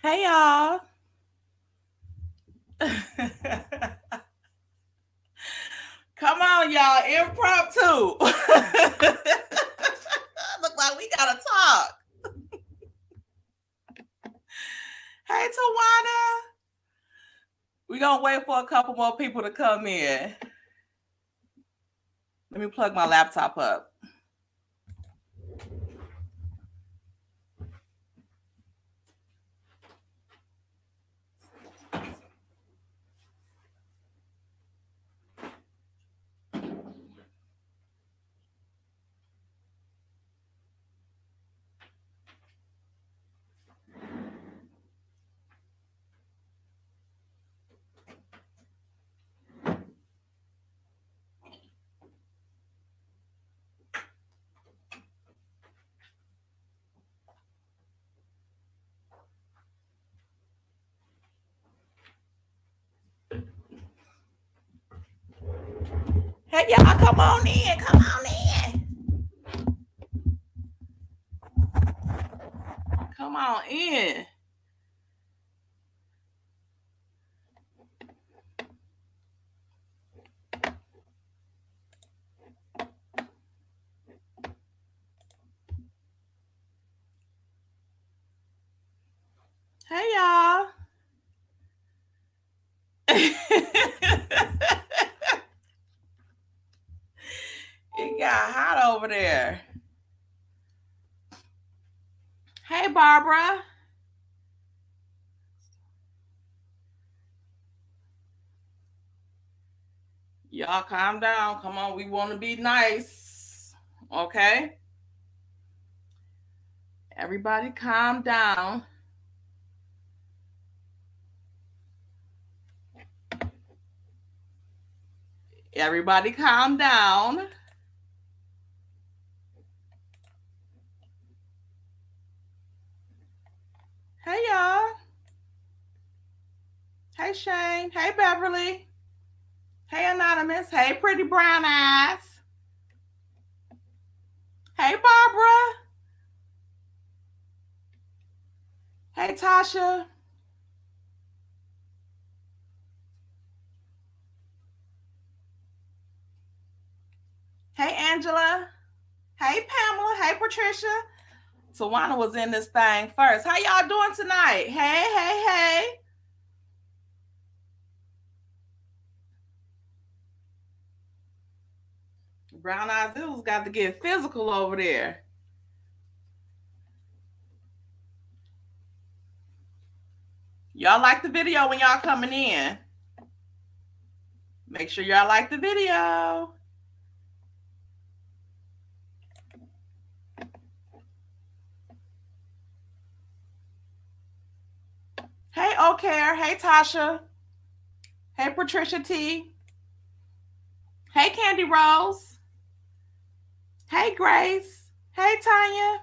Hey y'all. Come on, y'all. Impromptu. Look like we gotta talk. Hey Tawana. We're gonna wait for a couple more people to come in. Let me plug my laptop up. Hey y'all, come on in. Come on in. Come on in. Hey y'all. It got hot over there. Hey Barbara. Y'all calm down. Come on, we want to be nice. Okay? Everybody calm down. Everybody calm down. Hey y'all. Hey Shane. Hey Beverly. Hey Anonymous. Hey Pretty Brown Eyes. Hey Barbara. Hey Tasha. Hey Angela. Hey Pamela. Hey Patricia. Tawana was in this thing first. How y'all doing tonight? Hey. Brown Eyes Eagles got to get physical over there. Y'all like the video when y'all coming in. Make sure y'all like the video. Hey O'Care. Hey Tasha. Hey Patricia T. Hey Candy Rose. Hey Grace. Hey Tanya.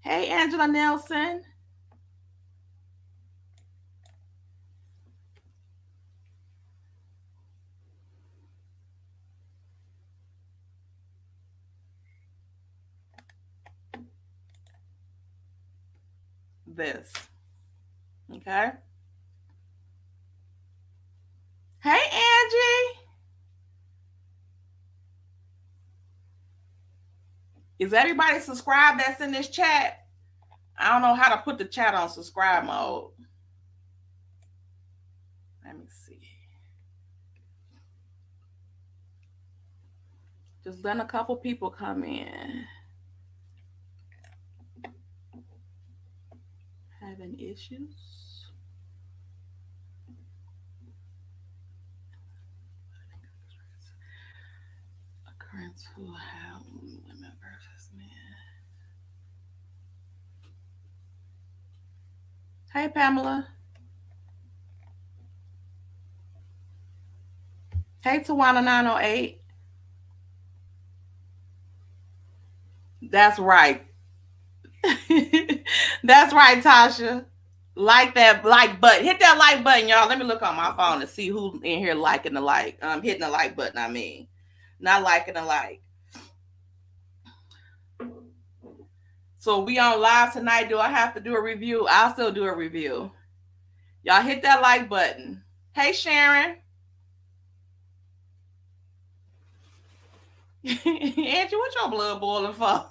Hey Angela Nelson. This. Okay. Hey Angie. Is everybody subscribed that's in this chat? I don't know how to put the chat on subscribe mode. Let me see. Just letting a couple people come in. Having issues. Occurrence who have women versus men. Hey Pamela. Hey Tawana 908. That's right. That's right, Tasha. Like that like button. Hit that like button, y'all. Let me look on my phone to see who in here liking the like. Hitting the like button, I mean. Not liking the like. So we on live tonight. Do I have to do a review? I'll still do a review. Y'all hit that like button. Hey Sharon. Angie, what your blood boiling for?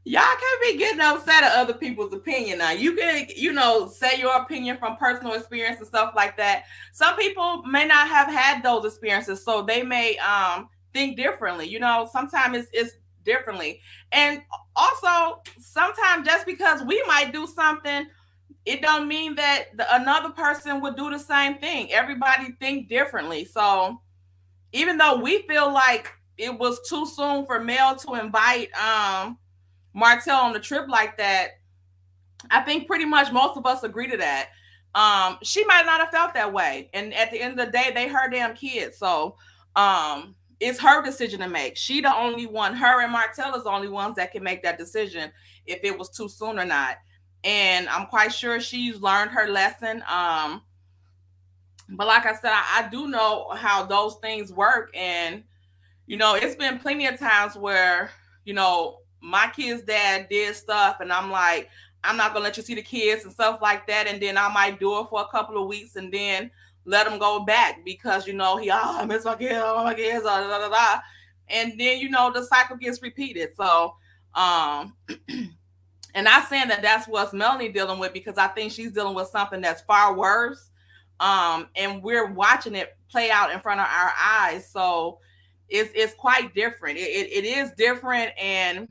Y'all can't be getting upset at other people's opinion now. You can, say your opinion from personal experience and stuff like that. Some people may not have had those experiences, so they may think differently. Sometimes it's differently. And also, sometimes just because we might do something, it don't mean that another person would do the same thing. Everybody think differently. So even though we feel like it was too soon for Mel to invite Martell on the trip like that, I think pretty much most of us agree to that. She might not have felt that way, and at the end of the day, they her damn kids. So it's her decision to make. She the only one. Her and Martell is the only ones that can make that decision if it was too soon or not. And I'm quite sure she's learned her lesson. But like I said, I do know how those things work, and it's been plenty of times where my kid's dad did stuff, and I'm like, I'm not gonna let you see the kids and stuff like that, and then I might do it for a couple of weeks and then let him go back because I miss my kids, oh my kids, da, da, da, da. And then the cycle gets repeated. So and not saying that that's what Melanie dealing with, because I think she's dealing with something that's far worse. And we're watching it play out in front of our eyes. So it's quite different. It is different, and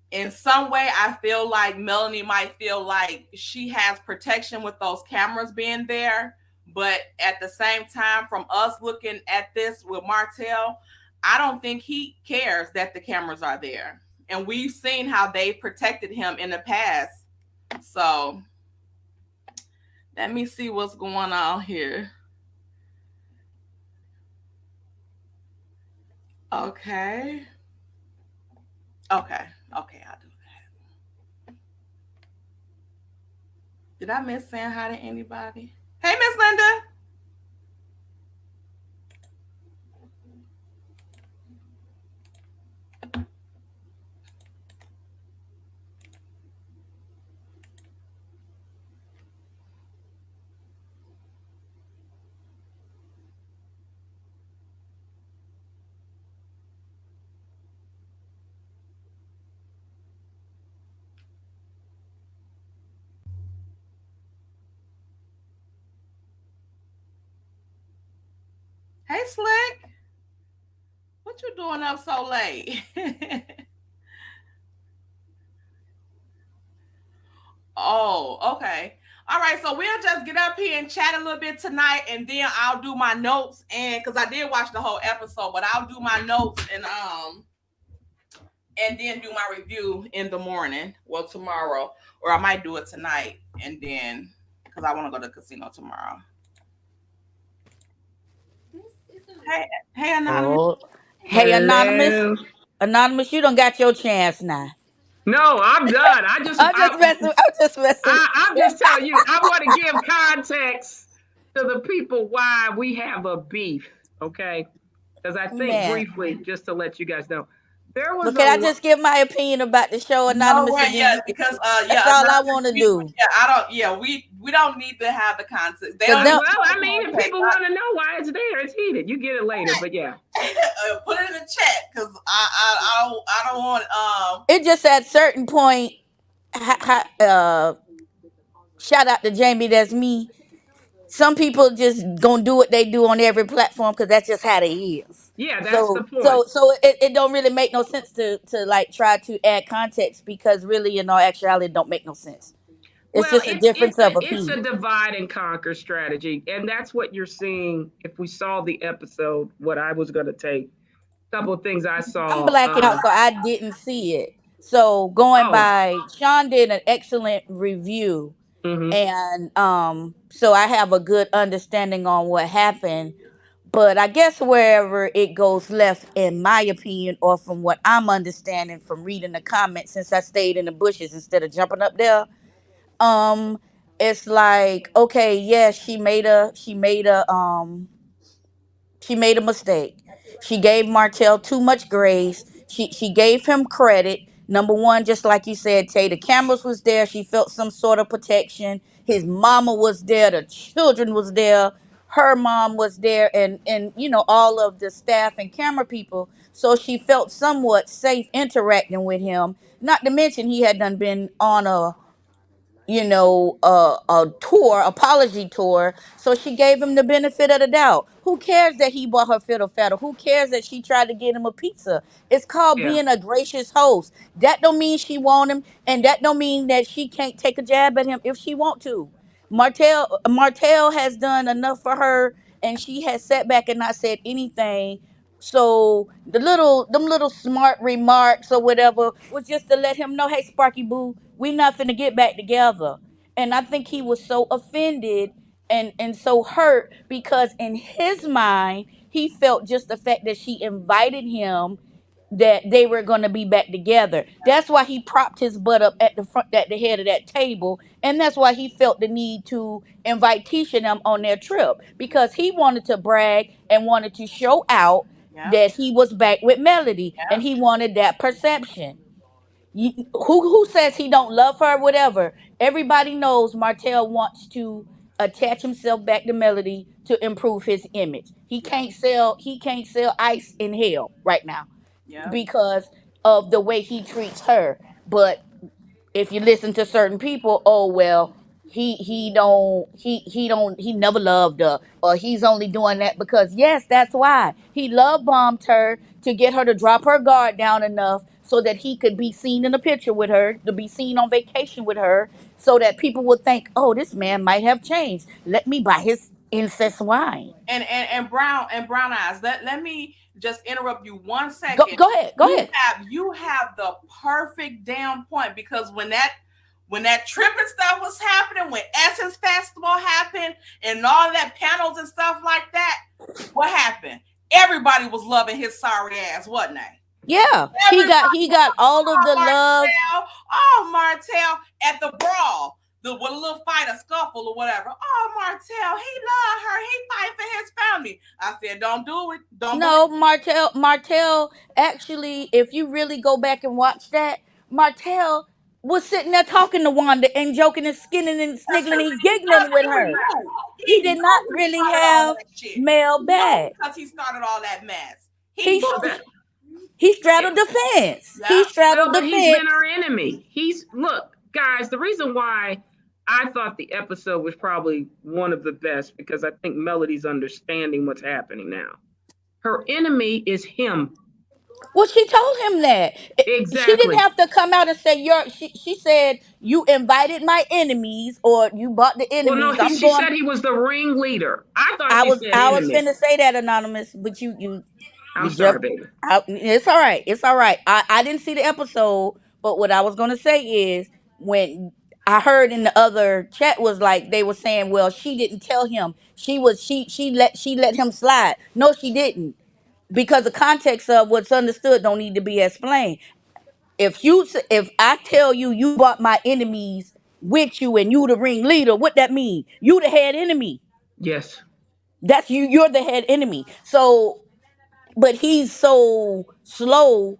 in some way I feel like Melanie might feel like she has protection with those cameras being there. But at the same time, from us looking at this with Martell, I don't think he cares that the cameras are there. And we've seen how they protected him in the past. So let me see what's going on here. Okay. Okay. Okay, I'll do that. Did I miss saying hi to anybody? Hey, Miss Linda. Hey, Slick. What you doing up so late? Oh, okay. All right, so we'll just get up here and chat a little bit tonight, and then I'll do my notes, and because I did watch the whole episode, but I'll do my notes and then do my review in the morning, well tomorrow, or I might do it tonight, and then because I want to go to the casino tomorrow. Hey, hey, anonymous. Oh, hey, anonymous. Hello. Anonymous, you don't got your chance now. No, I'm done. I'm just messing with I'm just telling you. I want to give context to the people why we have a beef. Okay, because I you, think man. briefly, just to let you guys know, there was But a can I just give my opinion about the show, No, anonymous, right, and then yeah, you can? because That's yeah, all I anonymous. want to do. Yeah, I don't. Yeah, we don't need to have the concept. They Cause don't them, need well. I to mean, if take. people want to know why it's there, it's heated. You get it later, but yeah. Put it in the chat because I don't want it just at certain point. Shout out to Jamie. That's me. Some people just gonna do what they do on every platform because that's just how they is. Yeah, that's the So point. so so it don't really make no sense to like try to add context because really in all actuality it don't make no sense. It's Well, just a difference of it's a opinion. divide and conquer strategy, and that's what you're seeing. If we saw the episode, what I was going to take, a couple of things I I'm saw. blacking out, so I didn't see it. So going Oh, by Sean did an excellent review, mm-hmm. and so I have a good understanding on what happened. But I guess wherever it goes left, in my opinion, or from what I'm understanding from reading the comments, since I stayed in the bushes instead of jumping up there, um, it's like okay, yeah, she made a She made a mistake. She gave Martell too much grace. She gave him credit. Number one, just like you said, Tay, the cameras was there. She felt some sort of protection. His mama was there. The children was there. Her mom was there, and all of the staff and camera people. So she felt somewhat safe interacting with him. Not to mention he had done been on a tour, apology tour. So she gave him the benefit of the doubt. Who cares that he bought her fiddle faddle? Who cares that she tried to get him a pizza? It's called Yeah. being a gracious host. That don't mean she want him, and that don't mean that she can't take a jab at him if she want to. Martell has done enough for her, and she has sat back and not said anything. So them little smart remarks or whatever was just to let him know, hey Sparky Boo, we not finna get back together. And I think he was so offended and so hurt because in his mind he felt just the fact that she invited him that they were going to be back together. That's why he propped his butt up at the front, at the head of that table, and that's why he felt the need to invite Tisha and them on their trip because he wanted to brag and wanted to show out Yep. that he was back with Melody, and Yep. he wanted that perception. Who says he don't love her? Whatever. Everybody knows Martell wants to attach himself back to Melody to improve his image. Yep. He can't sell ice in hell right now Yep. because of the way he treats her. But if you listen to certain people, oh well, he never loved her, or he's only doing that because yes, that's why he love bombed her to get her to drop her guard down enough so that he could be seen in a picture with her, to be seen on vacation with her, so that people would think, oh, this man might have changed. Let me buy his incest wine. And brown eyes. Let me just interrupt you one Go second. go ahead, go ahead. You have the perfect damn point because when that trip and stuff was happening, when Essence Festival happened and all that panels and stuff like that, what happened? Everybody was loving his sorry ass, wasn't they? Yeah, Everybody he was got all of oh the love. Martell, oh Martell at the brawl, the with a little fight, a scuffle or whatever. Oh Martell, he love her. He fight for his family. I said, don't do it. Don't believe. No, Martell actually, if you really go back and watch that, Martell was sitting there talking to Wanda and joking and skinning and That's sniggling because and he giggling with her. knew. He He did not knew he really started all have that shit. Mel He knew back. because he started all that mess. He He knew. Well, sh- that he yeah. straddled the fence. He Yeah. straddled Well, the but he's been fence. our enemy. He's look, guys. The reason why I thought the episode was probably one of the best because I think Melody's understanding what's happening now. Her enemy is him. Well, she told him that. She didn't Exactly. have to come out and say she said you invited my enemies or you bought the Well, no, enemies. he I'm she going. said he was the ringleader. I thought I she was said I was enemy. finna say that anonymous, but you I'm sorry, jump. baby. It's all right. It's all right. I didn't see the episode, but what I was gonna say is when I heard in the other chat was like they were saying, well, she didn't tell him. She let him slide. No, she didn't, because the context of what's understood don't need to be explained. If I tell you you brought my enemies with you and you the ringleader, what that mean? You the head enemy. Yes. That's you. You're the head enemy. So but he's so slow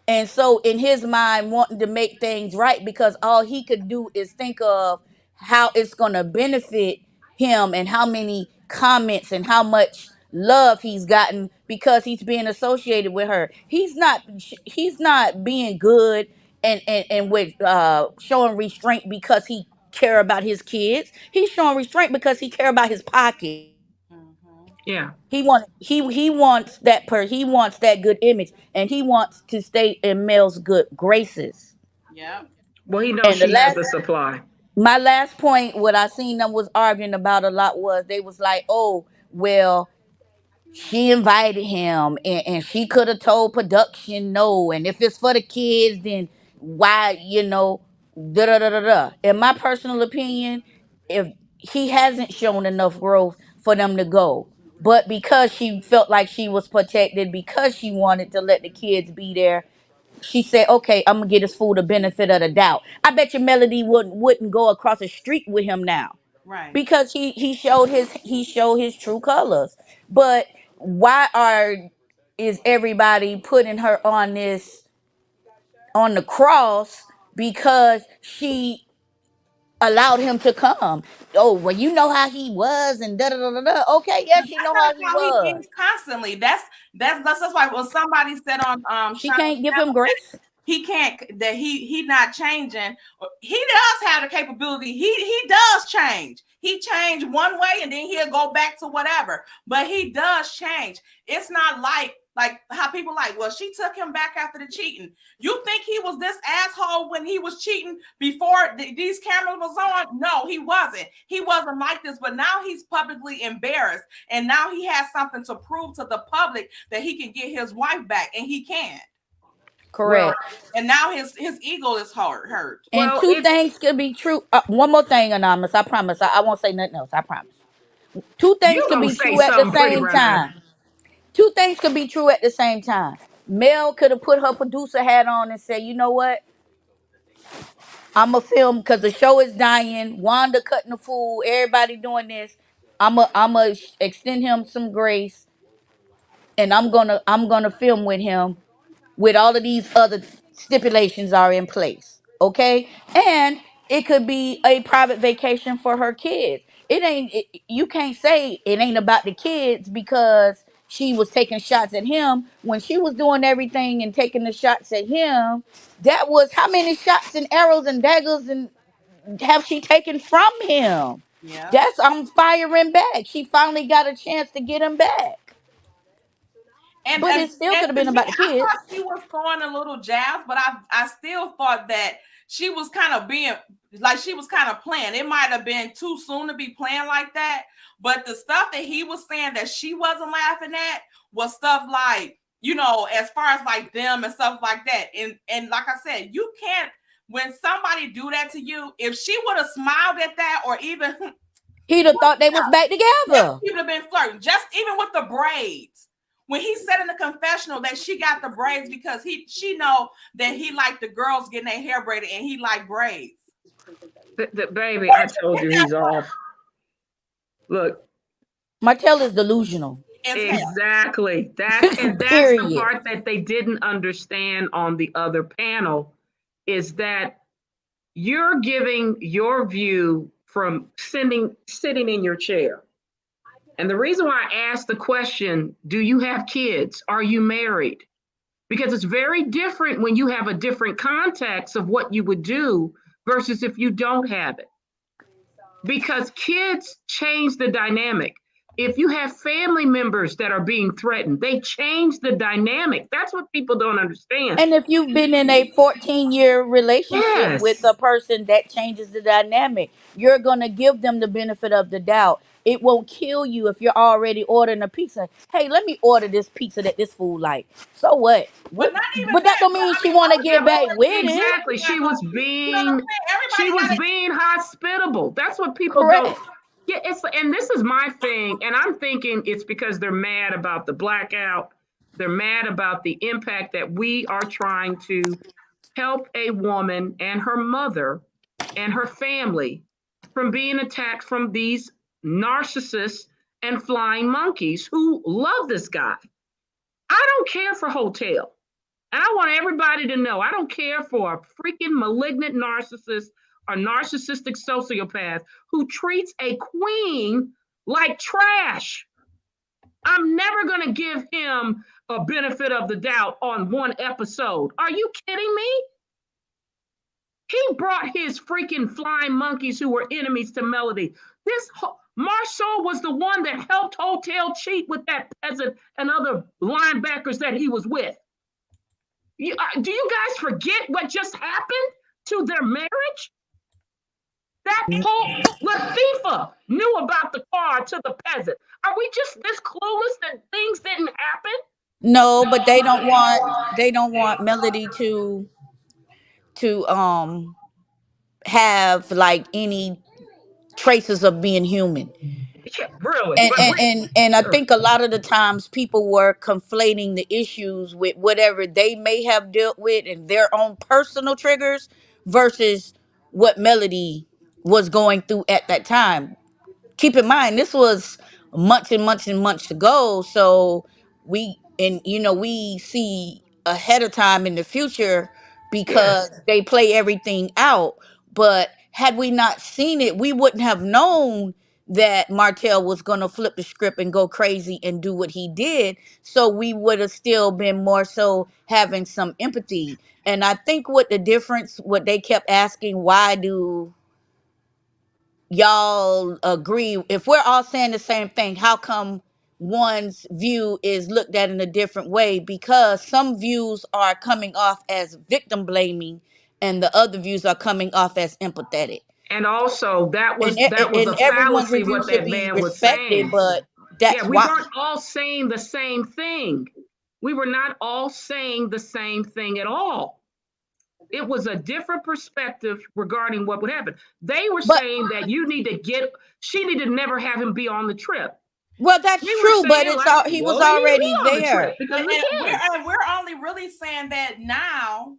and so in his mind wanting to make things right because all he could do is think of how it's going to benefit him and how many comments and how much love he's gotten because he's being associated with her. He's not being good and with showing restraint because he care about his kids. He's showing restraint because he care about his pockets. Mm-hmm. Yeah. He wants that good image, and he wants to stay in Mel's good graces. Yep. Well, he knows And the she has last the supply. my last point, what I seen them was arguing about a lot was they was like, oh well, she invited him and she could have told production no, and if it's for the kids then why, da da da da da. In my personal opinion, if he hasn't shown enough growth for them to go, but because she felt like she was protected, because she wanted to let the kids be there, she said, okay, I'm gonna get his fool the benefit of the doubt. I bet you Melody wouldn't go across the street with him now Right. because he showed his true colors. But why are is everybody putting her on this, on the cross, because she allowed him to come? Oh, well, you know how he was, and da da da da da. Okay, yeah, she That's know how not he how he was. is constantly. That's why when somebody said on She Sean can't give him grace. he can't, that he not changing. He does have the capability. He does change. He changed one way and then he'll go back to whatever. But he does change. It's not like how people like, well, she took him back after the cheating. You think he was this asshole when he was cheating before these cameras was on? No, he wasn't. He wasn't like this. But now he's publicly embarrassed, and now he has something to prove to the public that he can get his wife back, and he can't. Well, Correct. And now his ego is hurt. And well, two it's things can be true. One more thing, Anonymous. I promise. I won't say nothing else. I promise. Two things you can gonna be say true at the something pretty, same Brown. time. Two things could be true at the same time. Mel could have put her producer hat on and said, you know what? I'm a film because the show is dying. Wanda cutting the fool. Everybody doing this. I'm a extend him some grace, and I'm gonna film with him with all of these other stipulations are in place. Okay, and it could be a private vacation for her kids. You can't say it ain't about the kids because she was taking shots at him when she was doing everything and taking the shots at him. That was how many shots and arrows and daggers and have she taken from him? Yeah. That's I'm firing back. She finally got a chance to get him back. And But and it still and could have to been me, about the I kids. thought she was throwing a little jabs, but I still thought that she was kind of being like she was kind of playing. It might have been too soon to be playing like that, but the stuff that he was saying that she wasn't laughing at was stuff like, as far as like them and stuff like that. And like I said, you can't, when somebody do that to you, if she would have smiled at that or even He'd have thought they was back together. he would have been flirting, just even with the braids. When he said in the confessional that she got the braids because she know that he liked the girls getting their hair braided and he liked braids. Baby, I told you he's off. Look, Martell is delusional. As hell. exactly. That's the Period. part that they didn't understand on the other panel, is that you're giving your view from sitting in your chair. And the reason why I asked the question, do you have kids? Are you married? Because it's very different when you have a different context of what you would do versus if you don't have it. Because kids change the dynamic. If you have family members that are being threatened, they change the dynamic. That's what people don't understand. And if you've been in a 14-year relationship with Yes. a person, that changes the dynamic. You're going to give them the benefit of the doubt. It won't kill you if you're already ordering a pizza. Hey, let me order this pizza that this fool like. So what? But What? not even But that that. don't But mean I she mean, want to most get people back are with being him. Exactly. not gonna cheat. You know what I'm saying? Everybody She was got it. being hospitable. That's what people don't. Correct. Yeah, and this is my thing, and I'm thinking it's because they're mad about the blackout. They're mad about the impact that we are trying to help a woman and her mother and her family from being attacked from these narcissists and flying monkeys who love this guy. I don't care for Hotel. And I want everybody to know I don't care for a freaking malignant narcissist or narcissistic sociopath who treats a queen like trash. I'm never going to give him a benefit of the doubt on one episode. Are you kidding me? He brought his freaking flying monkeys who were enemies to Melody. This Marshall was the one that helped Hotel cheat with that peasant and other linebackers that he was with. Do you guys forget what just happened to their marriage? That whole Latifa knew about the car to the peasant. Are we just this clueless that things didn't happen? No, but they don't want Melody to have like any traces of being human. Yeah, really. and But and and, and I think a lot of the times people were conflating the issues with whatever they may have dealt with and their own personal triggers versus what Melody was going through at that time. Keep in mind, this was months and months and months to go. So we see ahead of time in the future because Yes. they play everything out. But had we not seen it, we wouldn't have known that Martell was going to flip the script and go crazy and do what he did. So we would have still been more so having some empathy. And I think what the difference, what they kept asking, why do y'all agree, if we're all saying the same thing, how come one's view is looked at in a different way? Because some views are coming off as victim blaming and the other views are coming off as empathetic, And also and, that was and a everyone's fallacy review what should that be man was respected, saying. but Yeah, that's we why. weren't all saying the same thing. We were not all saying the same thing at all. It was a different perspective regarding what would happen. They were But saying that she needed to never have him be on the trip. well, that's We were true, but saying it's like, all, he was well, he need to already be on the there. trip because of the And kids. we're only really saying that now.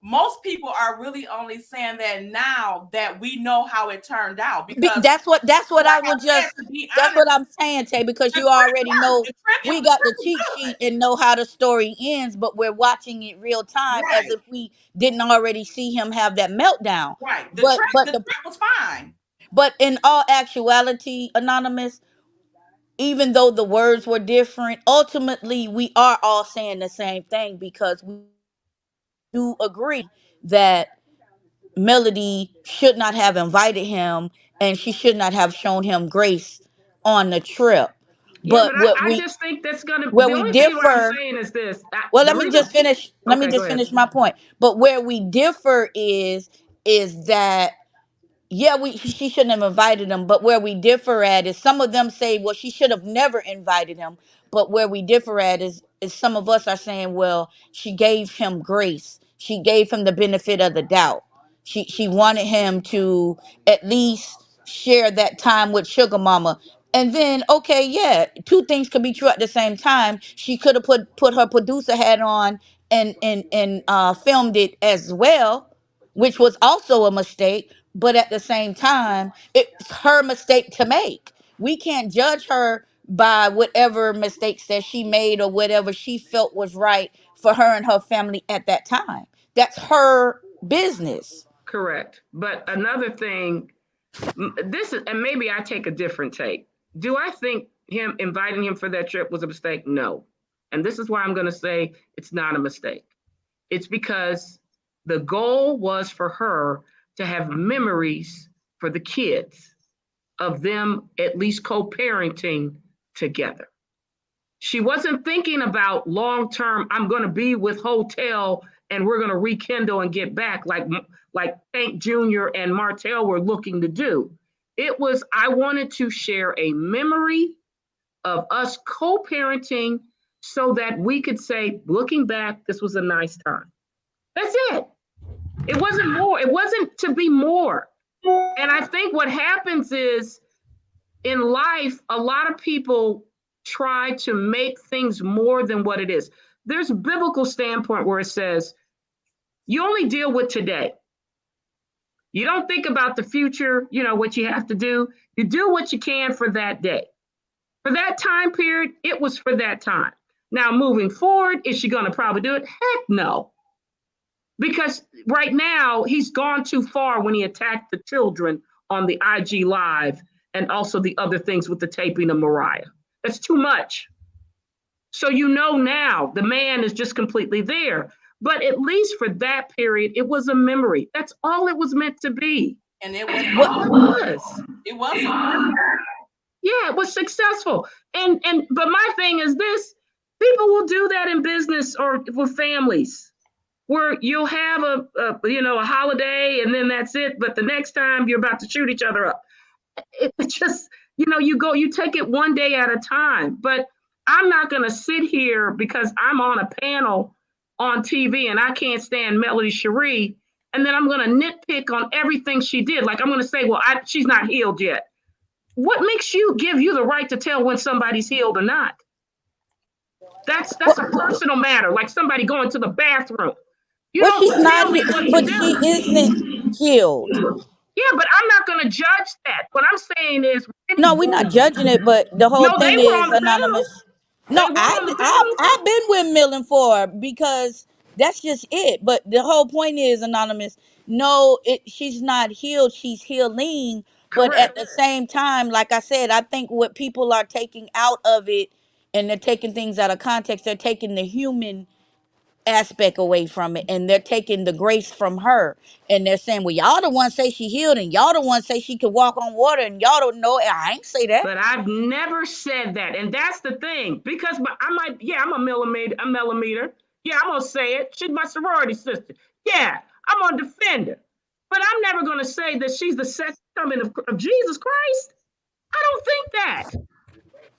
Most people are really only saying that now that we know how it turned out. Because, That's what I like would I said, just to be that's honest, what I'm saying, Tay, because the you trip already worked. know The trip we the got the trip was cheat good. sheet and know how the story ends, but we're watching it real time as Right, if we didn't already see him have that meltdown. right. But The trip was fine. in all actuality, Anonymous, even though the words were different, ultimately we are all saying the same thing because we do agree that Melody should not have invited him and she should not have shown him grace on the trip. Yeah, But but I just think that's gonna. where The we only thing what I'm differ, saying is this. well, The reason. let me Okay, go just ahead. finish my point. But where we differ is that, yeah, we she shouldn't have invited him, but where we differ at is some of them say, well, she should have never invited him. But where we differ at is some of us are saying, well, she gave him grace, she gave him the benefit of the doubt, she wanted him to at least share that time with sugar mama. And then, okay, yeah, two things could be true at the same time. She could have put her producer hat on and filmed it as well, which was also a mistake. But at the same time, it's her mistake to make. We can't judge her by whatever mistakes that she made or whatever she felt was right for her and her family at that time. That's her business. Correct. But another thing, this is, and maybe I take a different take. Do I think him inviting him for that trip was a mistake? No. And this is why I'm going to say it's not a mistake. It's because the goal was for her to have memories for the kids of them at least co-parenting together. She wasn't thinking about long term, I'm going to be with Hotel and we're going to rekindle and get back like Hank Jr. and Martell were looking to do. It was, I wanted to share a memory of us co-parenting so that we could say, looking back, this was a nice time. That's it. It wasn't more. It wasn't to be more. And I think what happens is in life, a lot of people try to make things more than what it is. There's a biblical standpoint where it says, you only deal with today. You don't think about the future, what you have to do. You do what you can for that day. For that time period, it was for that time. Now, moving forward, is she going to probably do it? Heck no. Because right now, he's gone too far when he attacked the children on the IG Live and also the other things with the taping of Mariah. That's too much. So now the man is just completely there. But at least for that period, it was a memory. That's all it was meant to be. And it was That's What all it was. it was successful. Yeah, it was successful. And but my thing is this: people will do that in business or with families, where you'll have a holiday and then that's it. But the next time you're about to shoot each other up. It just you take it one day at a time. But I'm not going to sit here because I'm on a panel on TV and I can't stand Melody Cherie, and then I'm going to nitpick on everything she did. Like I'm going to say, well, she's not healed yet. What makes you give you the right to tell when somebody's healed or not? That's a personal matter. Like somebody going to the bathroom. You well, don't she's not tell me what to but she do. isn't healed. Yeah, but I'm not going to judge that. What I'm saying is, No, we're not judging it, but the whole no, they thing were is on the panel. anonymous. No, They were on the panel. I've been with Millen for because that's just it. But the whole point is anonymous. No, she's not healed. She's healing. But at Correct. the same time, like I said, I think what people are taking out of it, and they're taking things out of context. They're taking the human aspect away from it, and they're taking the grace from her, and they're saying, well, y'all the ones say she healed, and y'all the ones say she could walk on water, and y'all don't know. I ain't say that. But I've never said that, and that's the thing. Because I might, yeah, I'm a millimeter. Yeah, I'm gonna say it. She's my sorority sister. Yeah, I'm gonna defend her. But I'm never gonna say that she's the second coming of Jesus Christ. I don't think that.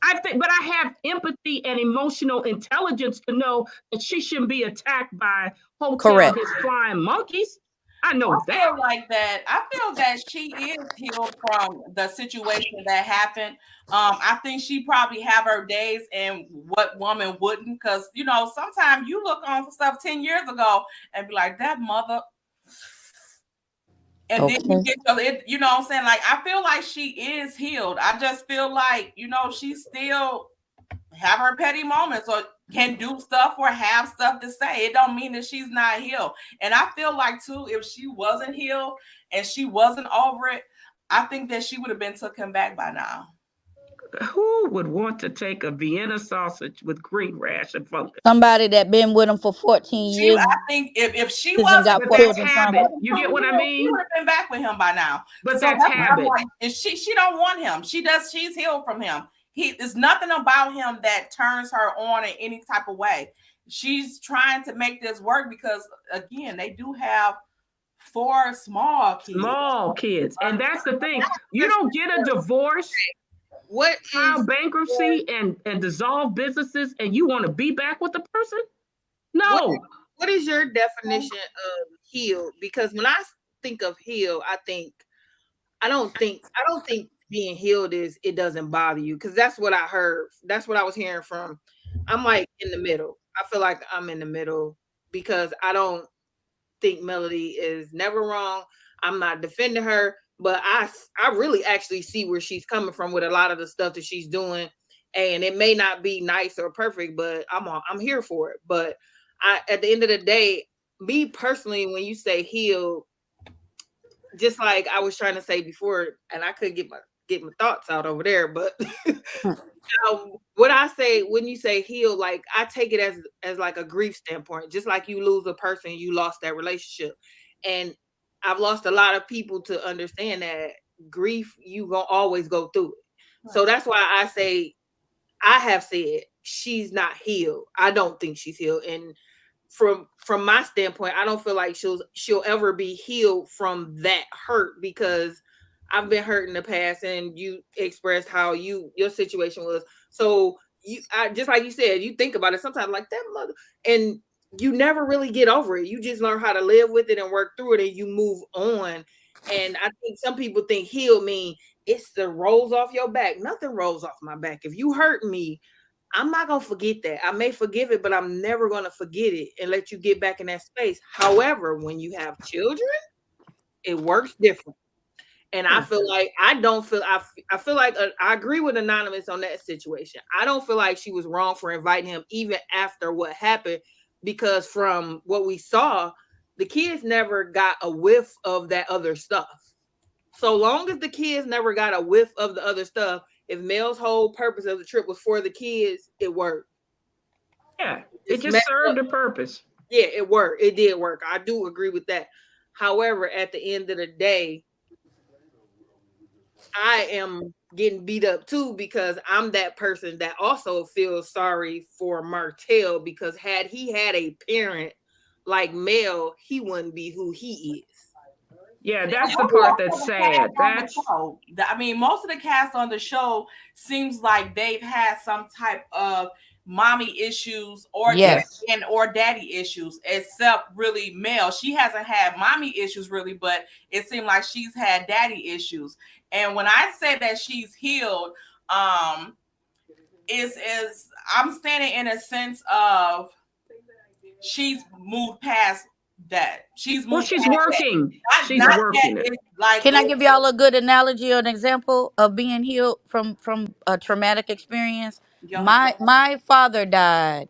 I think, but I have empathy and emotional intelligence to know that she shouldn't be attacked by Hotel Correct. His Flying Monkeys. I I know that. feel like that. I feel that she is healed from the situation that happened. I think she probably have her days, and what woman wouldn't? Because sometimes you look on for stuff 10 years ago and be like, that mother, and then you Okay. get to it. You know what I'm saying? Like, I feel like she is healed. I just feel like she still have her petty moments or can do stuff or have stuff to say. It don't mean that she's not healed. And I feel like too, if she wasn't healed and she wasn't over it, I think that she would have been taken back by now. Who would want to take a Vienna sausage with green rash and fungus? Somebody that been with him for 14 I years think if she and wasn't got But that's children from habit. it. You get what I healed, she would mean? have been back with him by now. But So that's that's why I'm habit. like, and she don't want him. She's healed from him. There's nothing about him that turns her on in any type of way. She's trying to make this work because again, they do have 4 small kids. Small kids. And that's the thing. You don't get a divorce, What file is bankruptcy, and dissolve businesses, and you want to be back with the person? what No. what is your definition of healed? Because when I think of healed, I don't think being healed is it doesn't bother you, because that's what I heard. That's what I was hearing from. I'm like in the middle. I feel like I'm in the middle because I don't think Melody is never wrong. I'm not defending her, but I really actually see where she's coming from with a lot of the stuff that she's doing, and it may not be nice or perfect, but I'm here for it. But at the end of the day, me personally, when you say heal, just like I was trying to say before, and I couldn't get my thoughts out over there, but what I say when you say heal, like I take it as like a grief standpoint. Just like you lose a person, you lost that relationship, and I've lost a lot of people to understand that grief, you gonna always go through it. So that's why I say I have said she's not healed. I don't think she's healed, and from my standpoint, I don't feel like she'll ever be healed from that hurt, because I've been hurt in the past, and you expressed how your situation was. So just like you said, you think about it sometimes like that mother, and you never really get over it. You just learn how to live with it and work through it, and you move on. And I think some people think heal mean it's the rolls off your back. Nothing rolls off my back. If you hurt me, I'm not gonna forget that. I may forgive it, but I'm never gonna forget it and let you get back in that space. However, when you have children, it works different. And I feel like I feel like I agree with Anonymous on that situation. I don't feel like she was wrong for inviting him even after what happened, because from what we saw, the kids never got a whiff of that other stuff. So long as the kids never got a whiff of the other stuff, if Mel's whole purpose of the trip was for the kids, it worked. Yeah. It It's just messed up. served a purpose. Yeah, it worked. It did work. I do agree with that. However, at the end of the day, I am getting beat up too, because I'm that person that also feels sorry for Martell, because had he had a parent like Mel, he wouldn't be who he is. Yeah, that's the part that's sad. That's I mean, most of the cast on the show seems like they've had some type of mommy issues or Yes. or daddy issues, except really Mel. She hasn't had mommy issues really, but it seemed like she's had daddy issues. And when I say that she's healed, is I'm standing in a sense of she's moved past that. She's Well, moved she's past that. working. She's Not that working it. it's like Can I it, give y'all a good analogy or an example of being healed from a traumatic experience? go ahead. My father died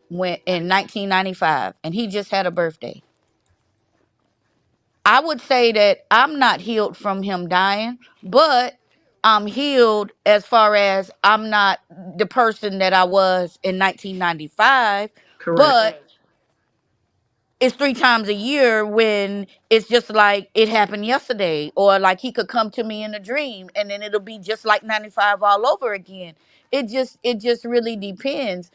when in 1995, and he just had a birthday. I would say that I'm not healed from him dying, but I'm healed as far as I'm not the person that I was in 1995. Correct. But it's 3 times a year when it's just like it happened yesterday, or like he could come to me in a dream and then it'll be just like 95 all over again. It just really depends.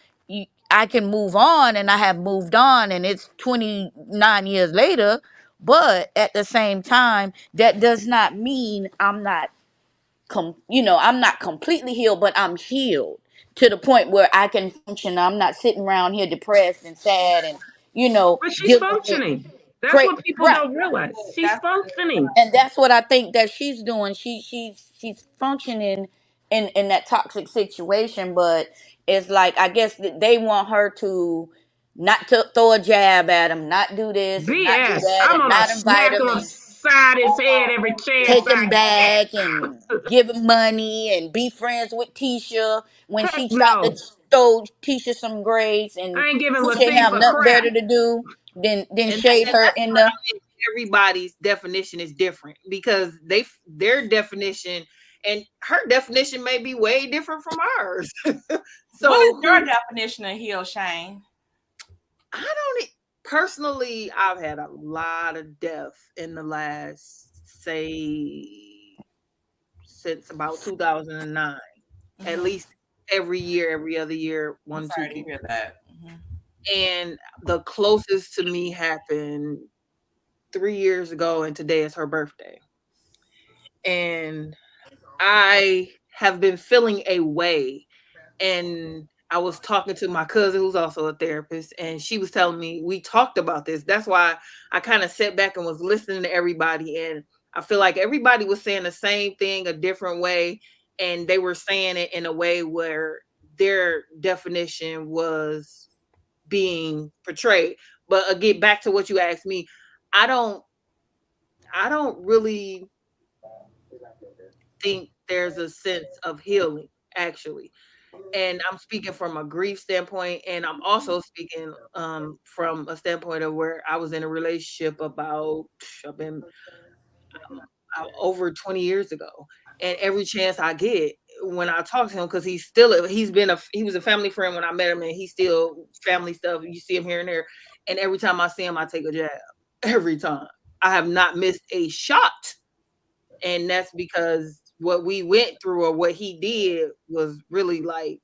I can move on, and I have moved on, and it's 29 years later, but at the same time that does not mean I'm not completely healed, but I'm healed to the point where I can function. I'm not sitting around here depressed and sad and But she's dealing with functioning. That's great, what people right. don't realize. She's That's functioning. And that's what I think that she's doing. She's functioning in that toxic situation, but it's like I guess that they want her to not to throw a jab at him, not do this and not do BS. that, I'm and gonna not invite smack him him and upside his head every chance take I him get. back and give him money and be friends with Tisha when Heck she tried to no. throw Tisha some grades and I ain't giving Tisha ain't Latifah have nothing crap. better to do than And shade her that's in what the I mean. Everybody's definition is different because their definition and her definition may be way different from ours. what is So your who definition of heal, Shane? I don't personally, I've had a lot of death in the last say since about 2009. At Mm-hmm. least every year, every other year, I'm one, two sorry to people. hear that. Mm-hmm. And the closest to me happened 3 years ago, and today is her birthday. And I have been feeling a way. And I was talking to my cousin who's also a therapist, and she was telling me we talked about this. That's why I kind of sat back and was listening to everybody. And I feel like everybody was saying the same thing a different way. And they were saying it in a way where their definition was being portrayed. But again, back to what you asked me, I don't I don't really think there's a sense of healing actually. And I'm speaking from a grief standpoint, and I'm also speaking from a standpoint of where I was in a relationship about I've been over 20 years ago. And every chance I get when I talk to him, because he was a family friend when I met him, and he's still family stuff. You see him here and there. And every time I see him, I take a jab. Every time. I have not missed a shot. And that's because what we went through or what he did was really like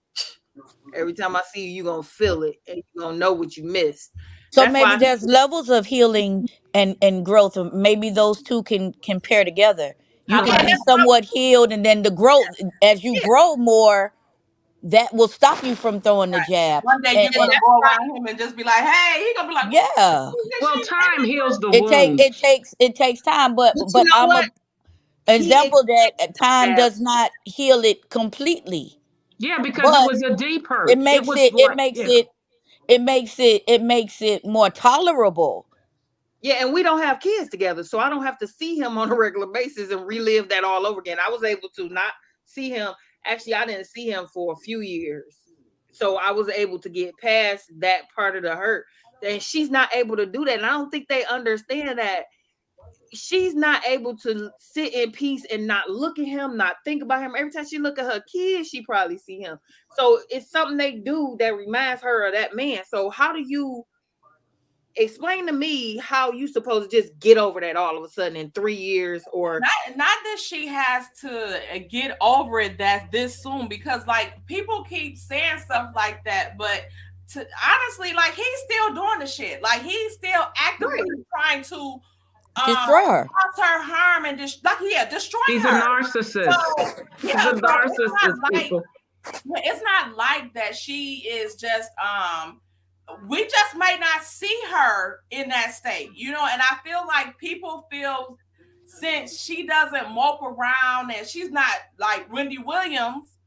every time I see you, you're gonna feel it and you're gonna know what you missed. so That's maybe why there's levels of healing and growth, or maybe those two can pair together. You How can about be Correct. this? somewhat healed, and then the growth, as you yeah, grow more, that will stop you from throwing the jab. One day And, you're and gonna that's go why around him and just be like, "Hey," he gonna be like, yeah, "This Well, shit time heals the it take wounds. it takes it takes time, but but you but know I'm what? a He example that expected time that. does not heal it completely, Yeah, because it but was a deep it hurt. It makes was it it like, makes yeah. it it makes it more tolerable. Yeah, and we don't have kids together, so I don't have to see him on a regular basis and relive that all over again. I was able to not see him. Actually, I didn't see him for a few years. So I was able to get past that part of the hurt. And she's not able to do that. And I don't think they understand that she's not able to sit in peace and not look at him, not think about him. Every time she look at her kids, she probably see him. So it's something they do that reminds her of that man. So how do you explain to me how you supposed to just get over that all of a sudden in 3 years or not that she has to get over it that this soon because like people keep saying stuff like that, but honestly, like he's still doing the shit. Like he's still actively right? trying to Destroy her. cause her harm and destroy He's a her. narcissist. So He's yeah, a so narcissist, people. it's not like that she is just we just might not see her in that state, you know, and I feel like people feel since she doesn't mope around and she's not like Wendy Williams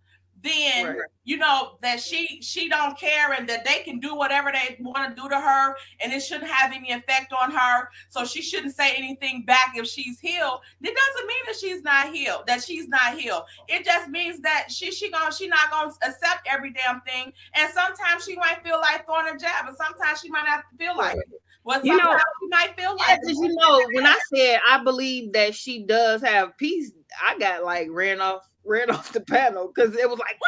then Right. you know that she don't care and that they can do whatever they want to do to her and it shouldn't have any effect on her, so she shouldn't say anything back if she's healed. It doesn't mean that she's not healed. It just means that she not gonna accept every damn thing, and sometimes she might feel like throwing a jab and sometimes she might not feel like Right. it. Well, You know, sometimes she might feel Yeah, like because it. when I said I believe that she does have peace, I got like ran off the panel because it was like,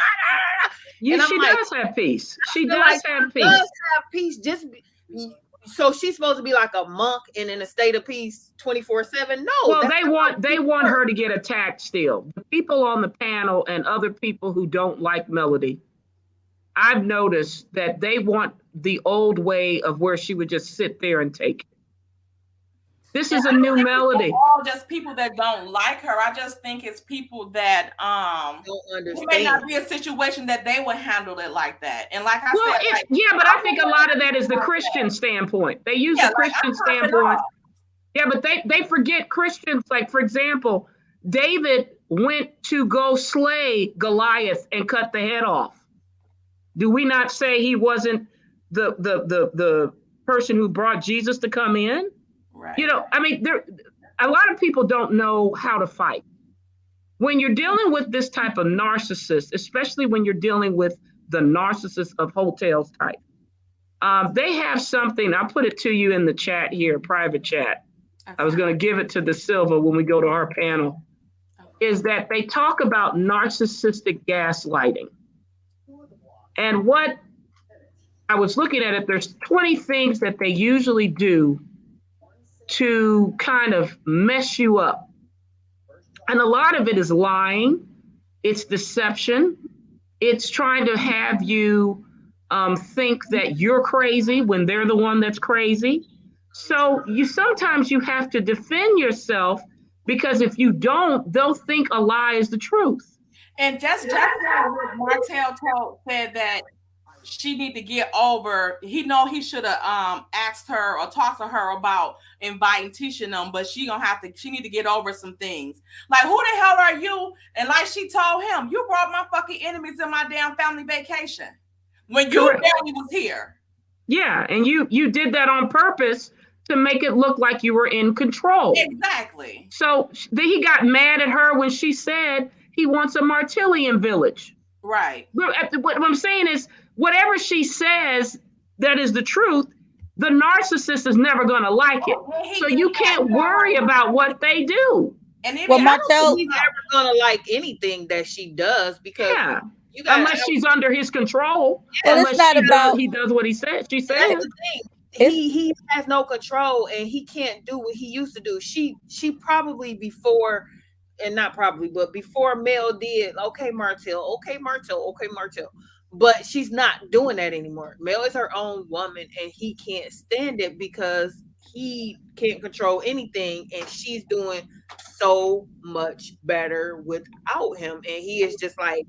and I'm she like, does have peace. I She feel like does have she does peace. have peace. So she's supposed to be like a monk and in a state of peace 24/7. No, Well, that's not how they peace want works. her to get attacked still. The people on the panel and other people who don't like Melody, I've noticed that they want the old way of where she would just sit there and take it. This And is a I don't new think it's Melody. all just people that don't like her. I just think it's people that Don't it may not understand. be a situation that they would handle it like that. And like I Well, said, like yeah, but I I think a wouldn't lot of handle that is it the like that. Christian standpoint. They use Yeah, the like Christian I'm not at standpoint. all. Yeah, but they forget Christians. Like, for example, David went to go slay Goliath and cut the head off. Do we not say he wasn't the person who brought Jesus to come in? You Right. know, I mean, there a lot of people don't know how to fight. When you're dealing with this type of narcissist, especially when you're dealing with the narcissist of hotels type, they have something. I'll put it to you in the chat here, private chat. I was Okay. going to give it to the Silva when we go to our panel. Is that they talk about narcissistic gaslighting. And what I was looking at it, there's 20 things that they usually do to kind of mess you up. And a lot of it is lying, it's deception, it's trying to have you think that you're crazy when they're the one that's crazy. So you sometimes you have to defend yourself because if you don't, they'll think a lie is the truth. And just like what Martell said that she need to get over. He know he should have asked her or talked to her about inviting Tisha and them, but she need to get over some things. Like, who the hell are you? And like she told him, you brought my fucking enemies in my damn family vacation when you Correct. barely was here. Yeah, and you did that on purpose to make it look like you were in control. Exactly. So then he got mad at her when she said he wants a Martillion village. Right. What I'm saying is, whatever she says that is the truth, the narcissist is never going to like it. So you can't worry about what they do. And Well, I don't think Martell, he's ever gonna like anything that she does because Yeah, you got unless she's under his control, well, it's unless not about he does what he says. She that's says, the thing. it's. He has no control and he can't do what he used to do. She probably before and not probably, but before Mel did, okay, Martell, okay, Martell, okay, Martell. But she's not doing that anymore. Mel is her own woman and he can't stand it because he can't control anything and she's doing so much better without him. And he is just like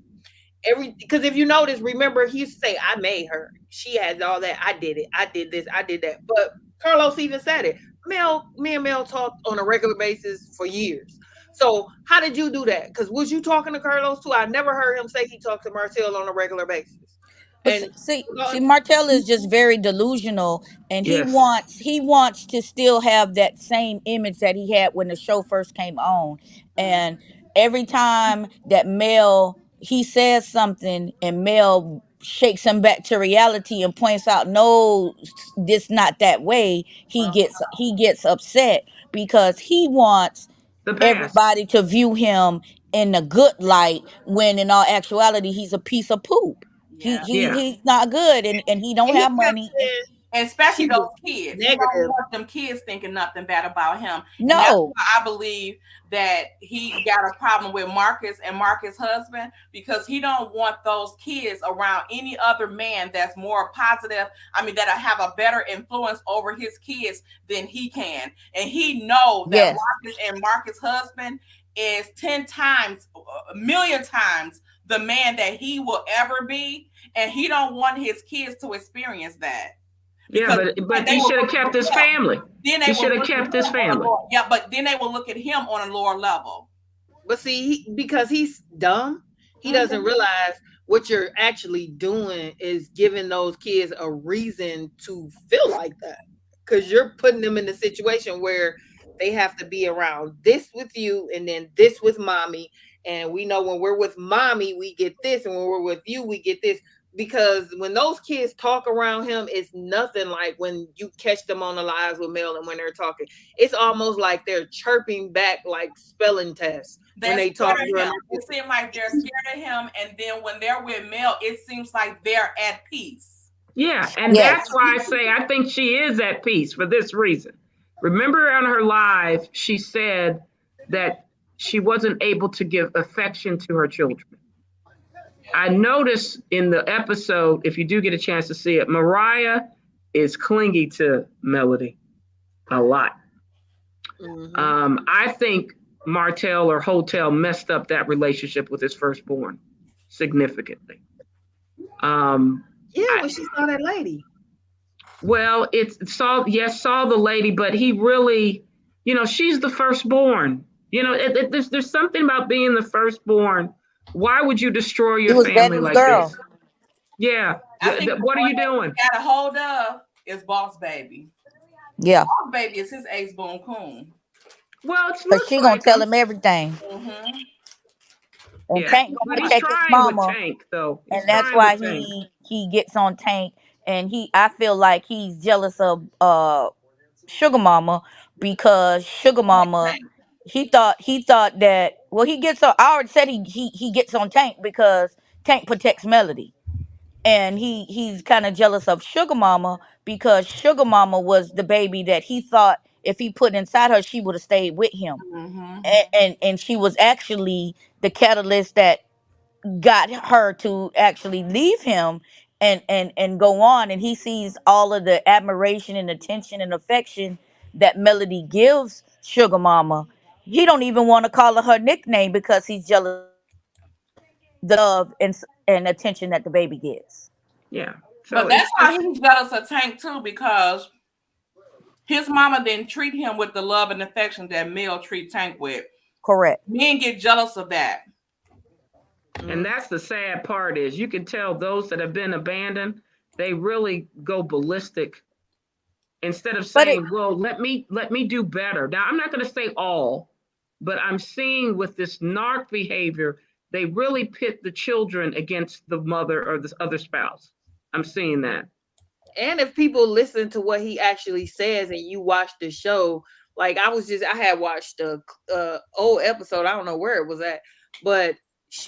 because if you notice, remember he used to say, I made her. She has all that. I did it. I did this. I did that. But Carlos even said it. Me and Mel talked on a regular basis for years. So how did you do that? Because was you talking to Carlos too? I never heard him say he talked to Marcel on a regular basis. But And see, Martell is just very delusional, and yes, he wants to still have that same image that he had when the show first came on. And every time that Mel he says something, and Mel shakes him back to reality and points out, no, this not that way. He gets upset because he wants the past. everybody to view him in a good light when in all actuality he's a piece of poop. Yeah. Yeah, He's not good, and he don't he have kept money. saying And especially she those was kids. He don't negative. want them kids thinking nothing bad about him. And that's No. why I believe that he got a problem with Marcus and Marcus' husband, because he don't want those kids around any other man that's more positive. I mean, that'll have a better influence over his kids than he can. And he know that Yes. Marcus and Marcus' husband is 10 times, a million times the man that he will ever be. And he don't want his kids to experience that. yeah, Because but they he will should have look kept at his him. family. Then they He will should have look at kept him his on a family. lower, yeah, but then they will look at him on a lower level. But see, because he's dumb, he Mhm. doesn't realize what you're actually doing is giving those kids a reason to feel like that, because you're putting them in a situation where they have to be around this with you and then this with mommy, and we know when we're with mommy we get this, and when we're with you we get this. Because when those kids talk around him, it's nothing like when you catch them on the lives with Mel, and when they're talking, it's almost like they're chirping back like spelling tests when They're they talk scared of to him. him. It seems like they're scared of him, and then when they're with Mel, it seems like they're at peace. Yeah, and that's Yes. why I say I think she is at peace for this reason. Remember on her live, she said that she wasn't able to give affection to her children. I noticed in the episode, if you do get a chance to see it, Mariah is clingy to Melody a lot. Mm-hmm. I think Martell or Hotel messed up that relationship with his firstborn significantly. Um, Yeah, I, when she saw that lady. well, it's saw yes saw the lady, but he really, she's the firstborn. There's something about being the firstborn. Why would you destroy He your was family daddy's like girl. this? Yeah. I think the What are one you that doing? he got a hold of is Boss Baby. Yeah. Boss Baby is his ace boon coon. Well, it Cause looks she gonna like tell him. him everything. Mm-hmm. And Yeah, Tank but gonna he's protect his trying with mama. Tank, though. He's And that's trying with why Tank. he gets on Tank. And I feel like he's jealous of Sugar Mama, because Sugar Mama, he thought that, well, he gets on, I already said he gets on Tank because Tank protects Melody. And he's kind of jealous of Sugar Mama because Sugar Mama was the baby that he thought if he put inside her she would have stayed with him. Mm-hmm. And she was actually the catalyst that got her to actually leave him and go on. And he sees all of the admiration and attention and affection that Melody gives Sugar Mama. He don't even want to call her her nickname because he's jealous of the love and attention that the baby gets. Yeah. So But that's it's why just, he's jealous of Tank too, because his mama didn't treat him with the love and affection that Mel treat Tank with. Correct. Men get jealous of that. and that's the sad part is you can tell those that have been abandoned, they really go ballistic instead of But it saying, well, let me do better. Now I'm not going to say all, but I'm seeing with this narc behavior, they really pit the children against the mother or this other spouse. I'm seeing that. And if people listen to what he actually says and you watch the show, like I had watched a old episode, I don't know where it was at, but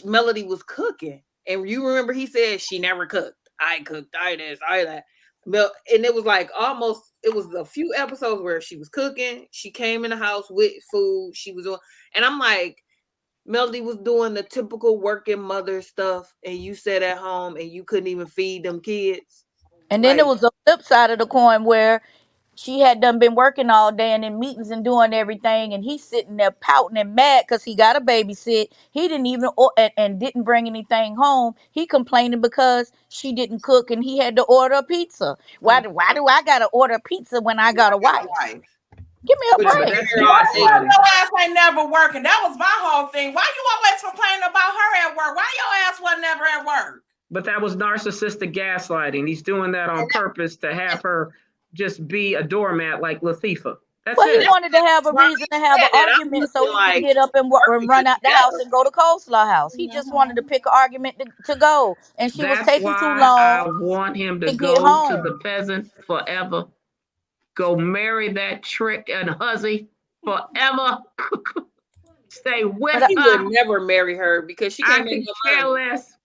Melody was cooking, and you remember he said she never cooked, I cooked, I this, I that. And it was like almost, it was a few episodes where she was cooking, she came in the house with food, she was doing, and I'm like, Melody was doing the typical working mother stuff, and you sat at home and you couldn't even feed them kids. and then there Like, was a flip side of the coin where she had done been working all day and in meetings and doing everything, and he's sitting there pouting and mad because he got a babysit. He didn't even and didn't bring anything home. He complaining because she didn't cook and he had to order a pizza. Why do I gotta order pizza when I got a I got wife? a wife. Give me a but Yeah, you but break. that's hear her all day. gaslighting. Your ass ain't never working. That was my whole thing. Why you always complaining about her at work? Why your ass was never at work? But that was narcissistic gaslighting. He's doing that on purpose to have her just be a doormat like Latifah. That's Well, he it. wanted to have a Why reason to have said an that? I'm argument so looking he can like get up and working run out the house together. and go to Coleslaw House. He just wanted to Mm-hmm. pick an argument to go, and she was That's taking too why long I want him to to get go to home. the peasant forever. Go marry that trick and hussy forever. Stay But with I, He would her. never marry her because she I can't make could no care money. less.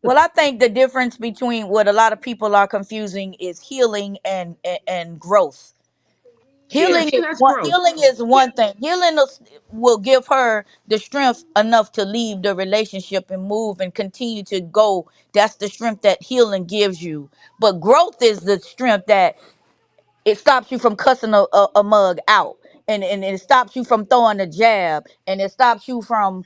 well, I think the difference between what a lot of people are confusing is healing and growth. Yeah, Yeah, she has growth. Healing is one thing. Will give her the strength enough to leave the relationship and move and continue to go. That's the strength that healing gives you. But growth is the strength that it stops you from cussing a mug out, and it stops you from throwing a jab, and it stops you from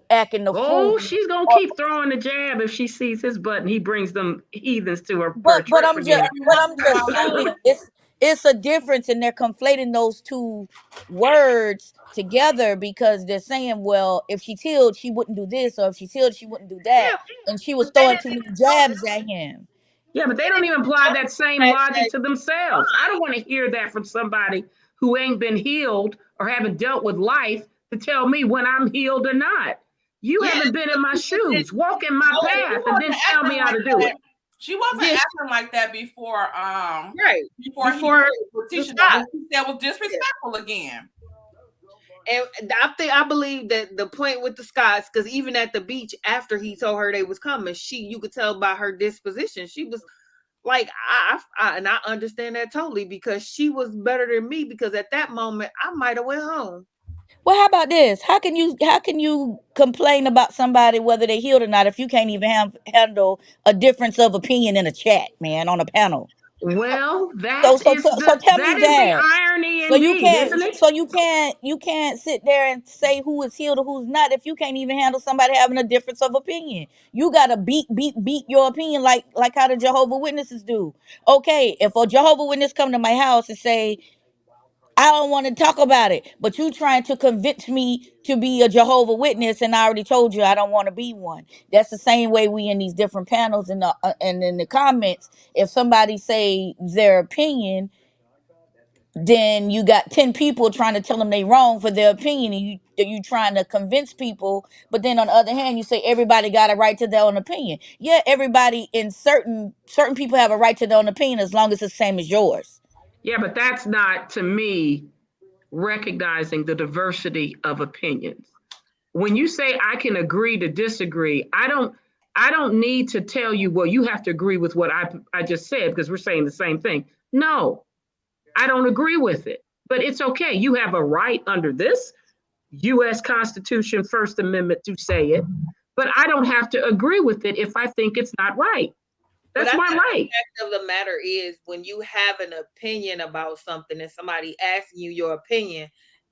acting the fool. Oh, she's gonna Or- keep throwing the jab if she sees his butt and he brings them heathens to her for a but trip I'm just again. Every but once I'm in a while, just saying, it's it's a difference, and they're conflating those two words together because they're saying, well, if she's healed, she wouldn't do this, or if she's healed, she wouldn't do that, Yeah, and she was but they throwing didn't too many even notice. jabs at him. Yeah, but They they don't didn't even even apply that notice the same fact logic that to she was themselves. I don't fine. want to hear that from somebody who ain't been healed or haven't dealt with life to tell me when I'm healed or not. You Yeah, haven't been in my she just didn't shoes, walk in my And she path, and then wasn't tell me acting how like to do that. it. She wasn't yeah, acting like that right before he before with the Tisha, Scott. which he said was Yeah. disrespectful again. And I believe that the point with the Scots, because even at the beach after he told her they was coming, you could tell by her disposition, she was like, and I understand that totally because she was better than me because at that moment I might have went home. Well, how about this? How can you complain about somebody whether they healed or not if you can't even handle a difference of opinion in a chat, man, on a panel? Well, So so so, so tell me that is the that. irony So you indeed, can't isn't it? so you can't sit there and say who is healed or who's not if you can't even handle somebody having a difference of opinion. You gotta beat your opinion like how the Jehovah Witnesses do. Okay, if a Jehovah Witness come to my house and say I don't want to talk about it, but you trying to convince me to be a Jehovah Witness, and I already told you I don't want to be one. That's the same way we in these different panels and in the comments. If somebody say their opinion, then you got 10 people trying to tell them they wrong for their opinion, and you trying to convince people. But then on the other hand, you say everybody got a right to their own opinion. Yeah, everybody in certain people have a right to their own opinion as long as it's the same as yours. Yeah, but that's not to me recognizing the diversity of opinions. When you say I can agree to disagree, I don't need to tell you, well, you have to agree with what I just said because we're saying the same thing. No, I don't agree with it. But it's okay. You have a right under this US Constitution First Amendment to say it, but I don't have to agree with it if I think it's not right. But That's I my think right. the fact of the matter is when you have an opinion about something and somebody asking you your opinion,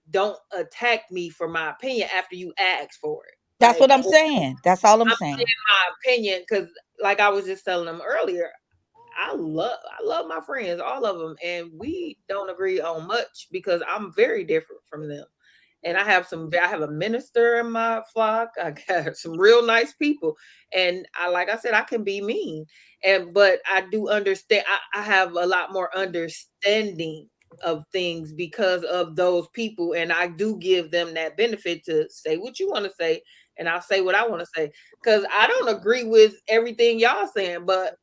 don't attack me for my opinion after you ask for it. That's Like, what I'm saying. That's all I'm I'm saying. saying my opinion because, like I was just telling them earlier, I love my friends, all of them, and we don't agree on much because I'm very different from them. And I have a minister in my flock. I got some real nice people, and like I said, I can be mean, but I do understand. I have a lot more understanding of things because of those people, and I do give them that benefit to say what you want to say, and I'll say what I want to say because I don't agree with everything y'all saying, but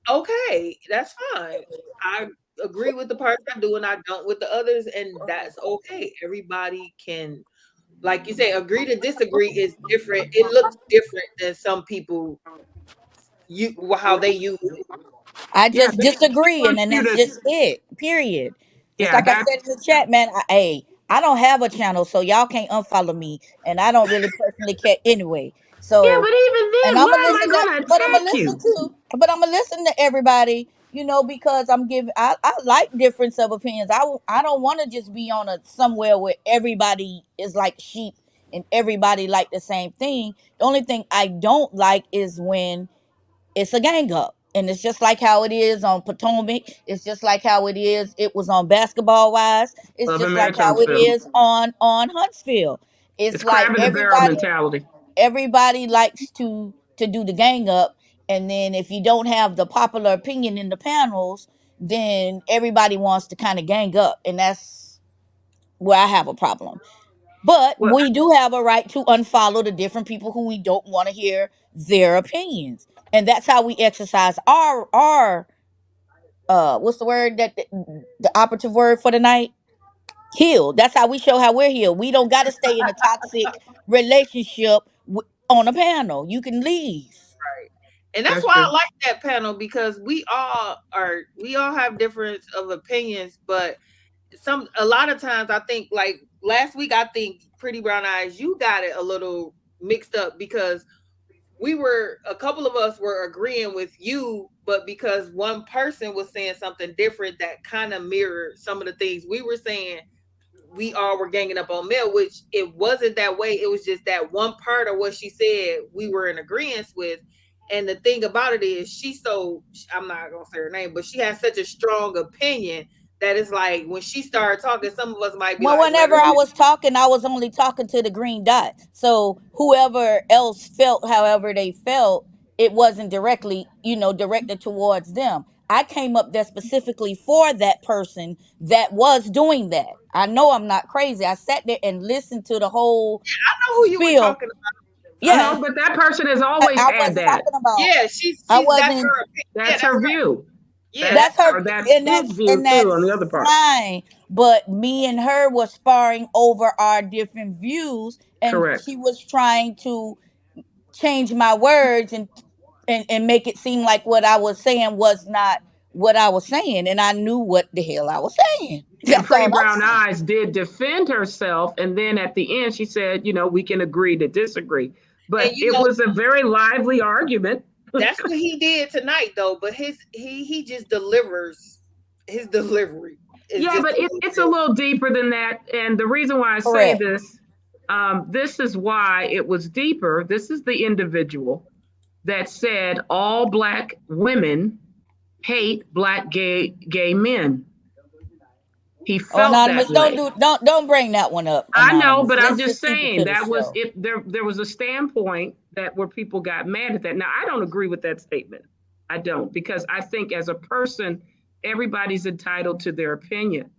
okay, that's fine. I agree with the parts I do and I don't with the others, and that's okay. Everybody can, like you say, agree to disagree is different. It looks different than some people you how they use it. I Yeah, just they disagree, and want then you that's to, just it. Period. Just yeah, like I that's, said in the chat, man. I don't have a channel, so y'all can't unfollow me, and I don't really personally care anyway. yeah, So, but even and then, I'm gonna why am I listen to, going to but I'm gonna attack listen you? to, but I'm gonna listen to everybody. Because I'm giving. I like difference of opinions. I don't want to just be on a somewhere where everybody is like sheep and everybody like the same thing. The only thing I don't like is when it's a gang up. And it's just like how it is on Potomac. It's just like how it was on Basketball Wise. It's Love and just like marriage, how it Huntsville. is on Huntsville. It's It's like crab in the barrel mentality. everybody likes to do the gang up, and then if you don't have the popular opinion in the panels, then everybody wants to kind of gang up, and that's where I have a problem. But Well, we do have a right to unfollow the different people who we don't want to hear their opinions. And that's how we exercise our what's the word that the operative word for the night? Healed. That's how we show how we're healed. We don't got to stay in a toxic relationship on a panel. You can leave. Right. And that's that's why I true. like that panel because we all have difference of opinions, but a lot of times I think like last week I think Pretty Brown Eyes, you got it a little mixed up because a couple of us were agreeing with you, but because one person was saying something different that kind of mirrored some of the things we were saying, we all were ganging up on Mel, which it wasn't that way. It was just that one part of what she said we were in agreement with. And the thing about it is, I'm not gonna say her name, but she has such a strong opinion that is like when she started talking, some of us might be Well, like, whenever I "What?" was talking, I was only talking to the green dot. So whoever else felt however they felt, it wasn't directly, directed towards them. I came up there specifically for that person that was doing that. I know I'm not crazy. I sat there and listened to the whole I know who you were spiel. talking about. I Yeah, know. No, but that person has I, always I had wasn't that. talking about. Yeah, I that's wasn't. her opinion. Yeah, That's that's her her. view. Yeah, That's That's that's her, her. that's and his that's view and too on that's the other part. fine. But me and her was sparring over our different views, and Correct. she was trying to change my words and make it seem like what I was saying was not what I was saying, and I knew what the hell I was saying. And That's all Pretty I'm Brown saying. Eyes did defend herself, and then at the end she said, we can agree to disagree. And But it was a very lively argument. that's what he did tonight though. But he just delivers. His delivery is Yeah, just but a little it's a bit. little deeper than that. And the reason why I say Correct. this, this is why it was deeper. This is the individual that said all black women hate black gay men. He Oh, felt that anonymous, don't way. do don't bring that one up, I know, anonymous. but I'm Let's just just keep it saying to the that was show. if there was a standpoint that where people got mad at that. Now I don't agree with that statement. I don't, because I think as a person, everybody's entitled to their opinion.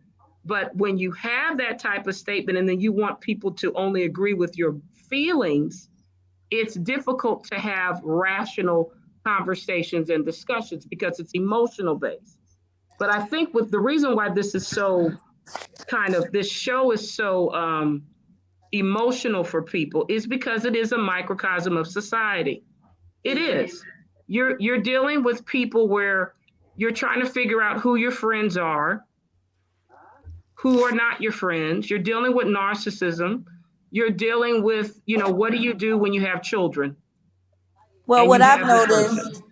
But when you have that type of statement and then you want people to only agree with your feelings, it's difficult to have rational conversations and discussions because it's emotional based. But I think with the reason why this is so this show is so emotional for people is because it is a microcosm of society. It is. You're dealing with people where you're trying to figure out who your friends are, who are not your friends. You're dealing with narcissism. You're dealing with, what do you do when you have children Well, and you have this person?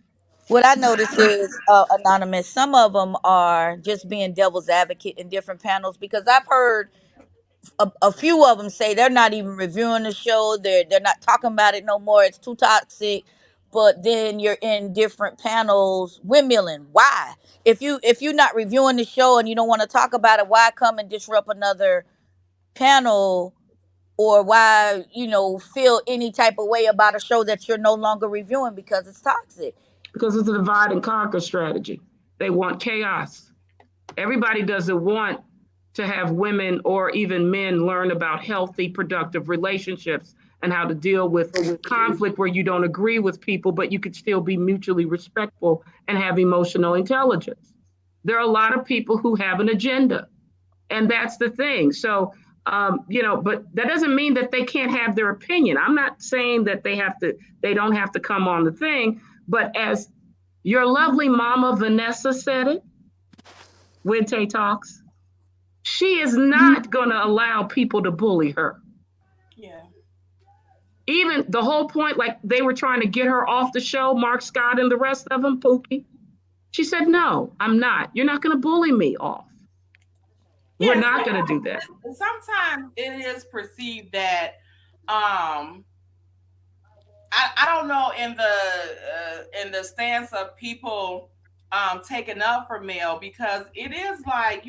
what I noticed is, anonymous. Some of them are just being devil's advocate in different panels because I've heard a few of them say they're not even reviewing the show. They're not talking about it no more. It's too toxic. But then you're in different panels windmilling. Why? If you're not reviewing the show and you don't want to talk about it, why come and disrupt another panel? Or why feel any type of way about a show that you're no longer reviewing because it's toxic? Because it's a divide and conquer strategy. They want chaos. Everybody doesn't want to have women or even men learn about healthy, productive relationships and how to deal with conflict where you don't agree with people, but you could still be mutually respectful and have emotional intelligence. There are a lot of people who have an agenda, and that's the thing. So, but that doesn't mean that they can't have their opinion. I'm not saying that they don't have to come on the thing, but as your lovely mama Vanessa said it, when Tay talks, she is not going to allow people to bully her. Yeah. Even the whole point, like they were trying to get her off the show, Mark Scott and the rest of them, Pookie. She said, "No, I'm not. You're not going to bully me off. We're Yeah. not going to do that." Sometimes it is perceived that um I don't know in the stance of people taking up for Mel, because it is like,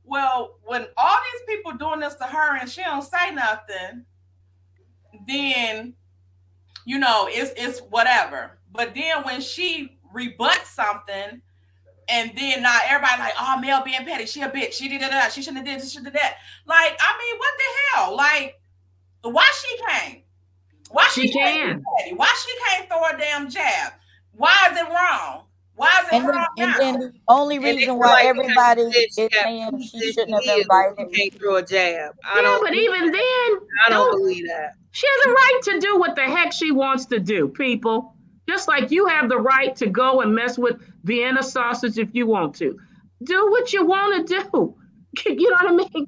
well, when all these people doing this to her and she don't say nothing, then it's whatever. But then when she rebuts something, and then now everybody like, oh, Mel being petty, she a bitch, she did that, she shouldn't have did this, she did that. Like, I mean, what the hell? Like, why she can't? Why she She can't be can. petty? Why she can't throw a damn jab? Why is it wrong? Why is it wrong And then now? the only And they reason feel why like because she everybody said she is got saying she pieces shouldn't and have heels, she invited. can't throw a jab. Yeah, but even then, I don't don't believe that. she has a right to do what the heck she wants to do, people. Just like you have the right to go and mess with Vienna sausage if you want to. Do what you want to do. You know what I mean?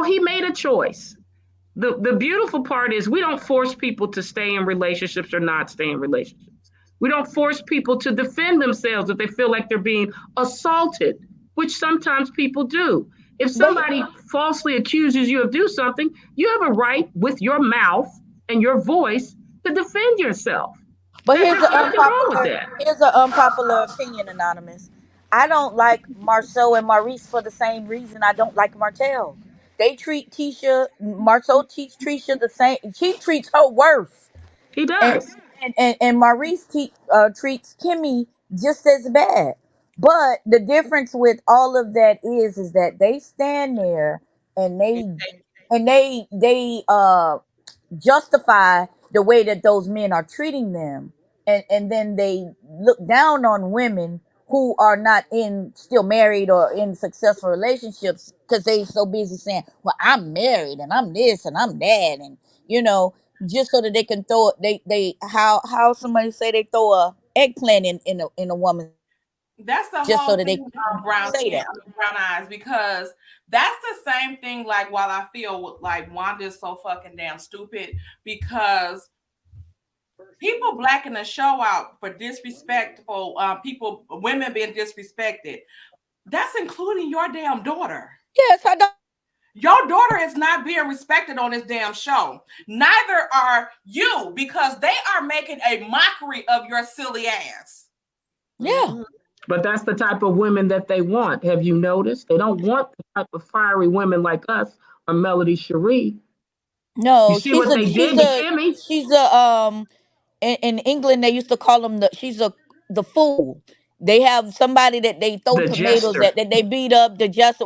He made a choice. The beautiful part is we don't force people to stay in relationships or not stay in relationships. We don't force people to defend themselves if they feel like they're being assaulted, which sometimes people do. If But somebody falsely accuses you of do something, you have a right with your mouth and your voice to defend yourself. but There's nothing wrong with that. here's an unpopular opinion, anonymous. I don't like Marceau and Maurice for the same reason I don't like Martell. They treat Tisha, Marceau treats Tisha the same. She treats her worse, He and does. and Maurice treats Kimmy just as bad. But the difference with all of that is that they stand there and they justify the way that those men are treating them, and then they look down on women who are not in still married or in successful relationships because they so busy saying, well, I'm married and I'm this and I'm that, and you know just so that they can throw it, they how somebody say they throw a eggplant in a woman's face That's the just so whole that they thing, can brown say skin, that. brown eyes, because that's the same thing. Like, while I feel like Wanda is so fucking damn stupid, because people blacking the show out for disrespectful people, women being disrespected. That's including your damn daughter. Yes, I don't. Your daughter is not being respected on this damn show. Neither are you, because they are making a mockery of your silly ass. Yeah. Mhm. But that's the type of women that they want. Have you noticed? They don't want the type of fiery women like us or Melody Cherie. You No, see what they did to Kimmy? she's a in England they used to call them she's a the fool. They have somebody that they throw The tomatoes jester. at that they beat up the just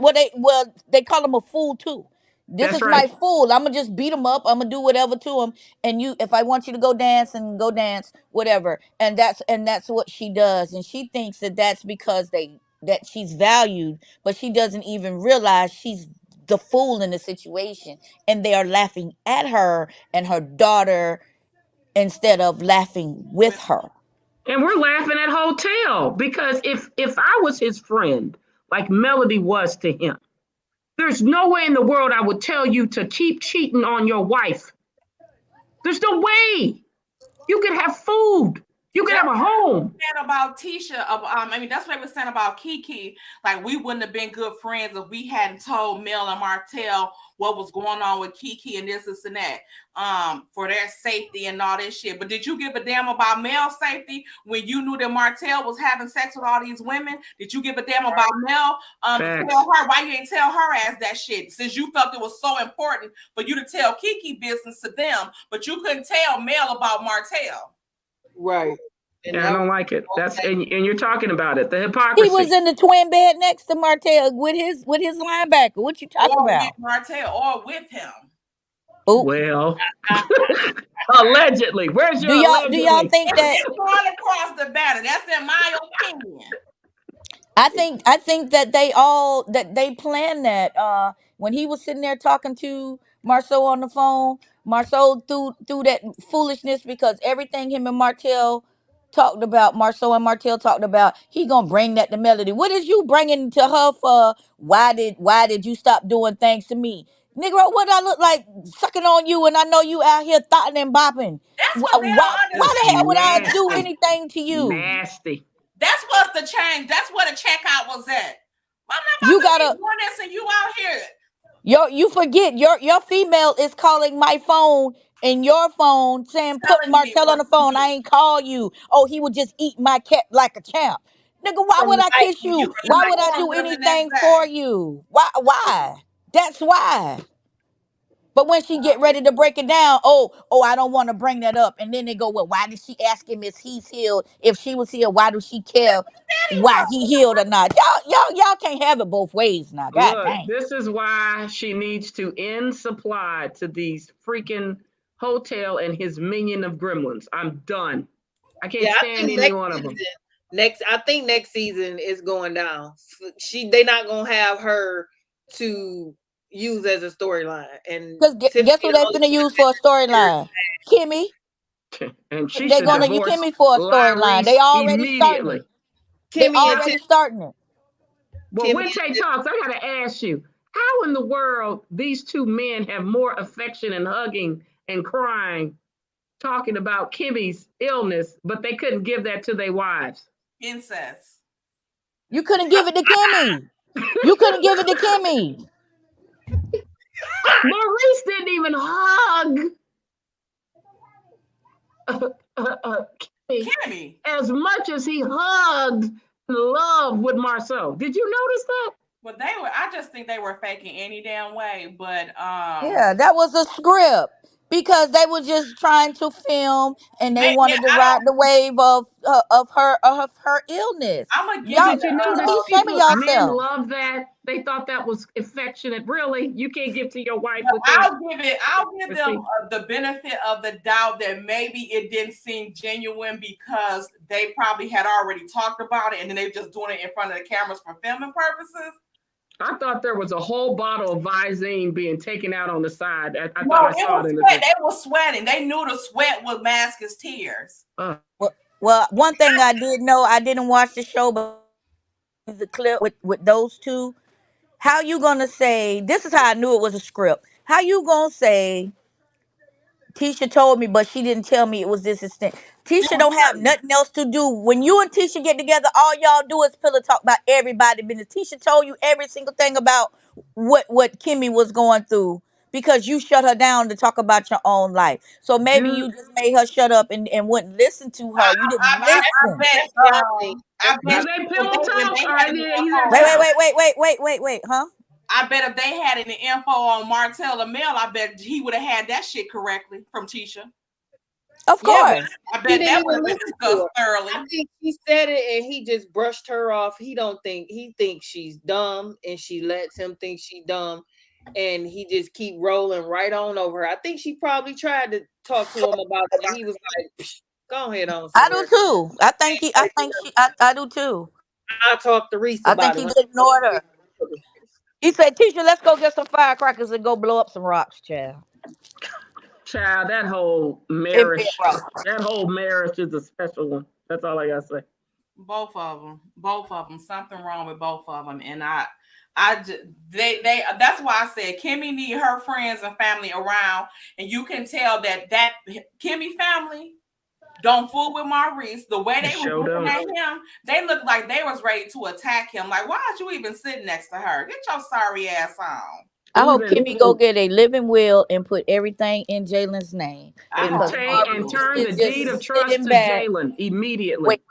they call them a fool too. This That's is my right. fool. I'm gonna just beat him up. I'm gonna do whatever to him. And you, if I want you to go dance and go dance, whatever. And that's what she does. And she thinks that that's because that she's valued, but she doesn't even realize she's the fool in the situation. And they are laughing at her and her daughter instead of laughing with her. And we're laughing at Hotel because if I was his friend, like Melody was to him, there's no way in the world I would tell you to keep cheating on your wife. There's no way. You could have food. You could Just have a home. saying about Tisha, I mean, that's what we were saying about Kiki. Like, we wouldn't have been good friends if we hadn't told Mel and Martell what was going on with Kiki and this and that, for their safety and all this shit. But did you give a damn about Mel's safety when you knew that Martell was having sex with all these women? Did you give a damn about Mel, to tell Facts. her? Why you ain't tell her ass that shit, since you felt it was so important for you to tell Kiki business to them, but you couldn't tell Mel about Martell? Right. And Yeah, I that was don't like it. That's okay. and you're talking about it. The He was hypocrisy. in the twin bed next to Martell with his linebacker. What you talking Or with about? Martell, or with him. Oh, Well, allegedly. Where's do your y'all allegedly? think that? It's going across the banner. That's in my opinion. I think that they planned that. When he was sitting there talking to Marceau on the phone, Marceau threw that foolishness because everything him and Martell talked about, Marceau and Martell talked about, he gonna bring that to Melody. What is you bringing to her for? Why did you stop doing things to me, Negro? What I look like sucking on you, and I know you out here thotting and bopping. That's what they Why don't Just the hell would I understand. do nasty. anything to you? Nasty. That's what's the change. That's where the checkout was at. I'm not about You to be gotta doing this and you out here. you forget your female is calling my phone and your phone saying put Telling me Martell on what the to phone. I do ain't call you. Oh, he would just eat my cat like a champ. Nigga, why from would the I night kiss when you you? were in Why the would I forum do with him the next anything day. for you? Why? That's why. But when she get ready to break it down, oh, I don't want to bring that up. And then they go, well, why did she ask him if he's healed? If she was healed, why does she care Daddy why he wrong. healed or not? Y'all can't have it both ways now. God Look, dang. this is why she needs to end supply to these freaking Hotel and his minion of gremlins. I'm done. I can't yeah, I stand think any one of them. I think next season is going down. They not gonna have her to use as a storyline. And Because Tiffany guess who they only finna use for a storyline? Kimmy. And she They're should gonna use divorce Kimmy for a storyline. They Lyrese already starting immediately. it. They Kimmy and already Tiff, starting it. Well, Kimmy when and Tay Tiff, talks, I got to ask you, how in the world these two men have more affection and hugging and crying, talking about Kimmy's illness, but they couldn't give that to their wives? Incest. You couldn't give it to Kimmy. You couldn't give it to Kimmy. Maurice didn't even hug Kimmy Kimmy. as much as he hugged love with Marceau. Did you notice that? But they were. I just think they were faking any damn way. But Yeah, that was a script because they were just trying to film and they yeah, wanted to I ride don't. the wave of her illness. I'm gonna But give Y'all it. did you need to notice be ashaming people, men yourself. love that? They thought that was affectionate. Really? You can't give to your wife But what they I'll give them see. the benefit of the doubt that maybe it didn't seem genuine because they probably had already talked about it and then they were just doing it in front of the cameras for filming purposes. I thought there was a whole bottle of Visine being taken out on the side. I No, thought I it saw was it in the sweat. thing. They were sweating. They knew the sweat would mask his tears. Well, one thing I did know, I didn't watch the show, but the clip with those two. How you gonna say this is how I knew it was a script? How you gonna say Tisha told me, but she didn't tell me it was this extent? It Tisha was don't have certain. nothing else to do. When you and Tisha get together, all y'all do is pillow talk about everybody business. Tisha told you every single thing about what Kimmy was going through because you shut her down to talk about your own life. So maybe Dude, you just made her shut up and wouldn't listen to her. You didn't I listen. bet That's what I think. I do bet That's they if pillow they when talk? they Or had the he's at info Wait, your wait, house? wait, wait, wait, wait, wait, wait, huh? I bet if they had any info on Martell or Mel, I bet he would have had that shit correctly from Tisha. Of Yeah, but course. I he bet didn't that would even have been listen to discussed her. I thoroughly. think he said it and he just brushed her off. He thinks she's dumb and she lets him think she's dumb and he just keep rolling right on over her. I think she probably tried to talk to him about it and he was like, "Psh, go ahead on I do somewhere. too. I think I do too. I talked to Reese I about think it he when just ignored her. He said, Tisha, let's go get some firecrackers and go blow up some rocks, child. Child, that whole In marriage, bedrock. that whole marriage is a special one. That's all I gotta say. Both of them, something wrong with both of them, and I just, they. That's why I said Kimmy need her friends and family around, and you can tell that Kimmy family don't fool with Maurice. The way It they was showed looking up. at him, they looked like they was ready to attack him. Like, why are you even sitting next to her? Get your sorry ass on. I hope Even Kimmy go get a living will and put everything in Jalen's name I and hope because take so and too. Maurice turn the is deed of just trust sitting to back, Jalen immediately. wait.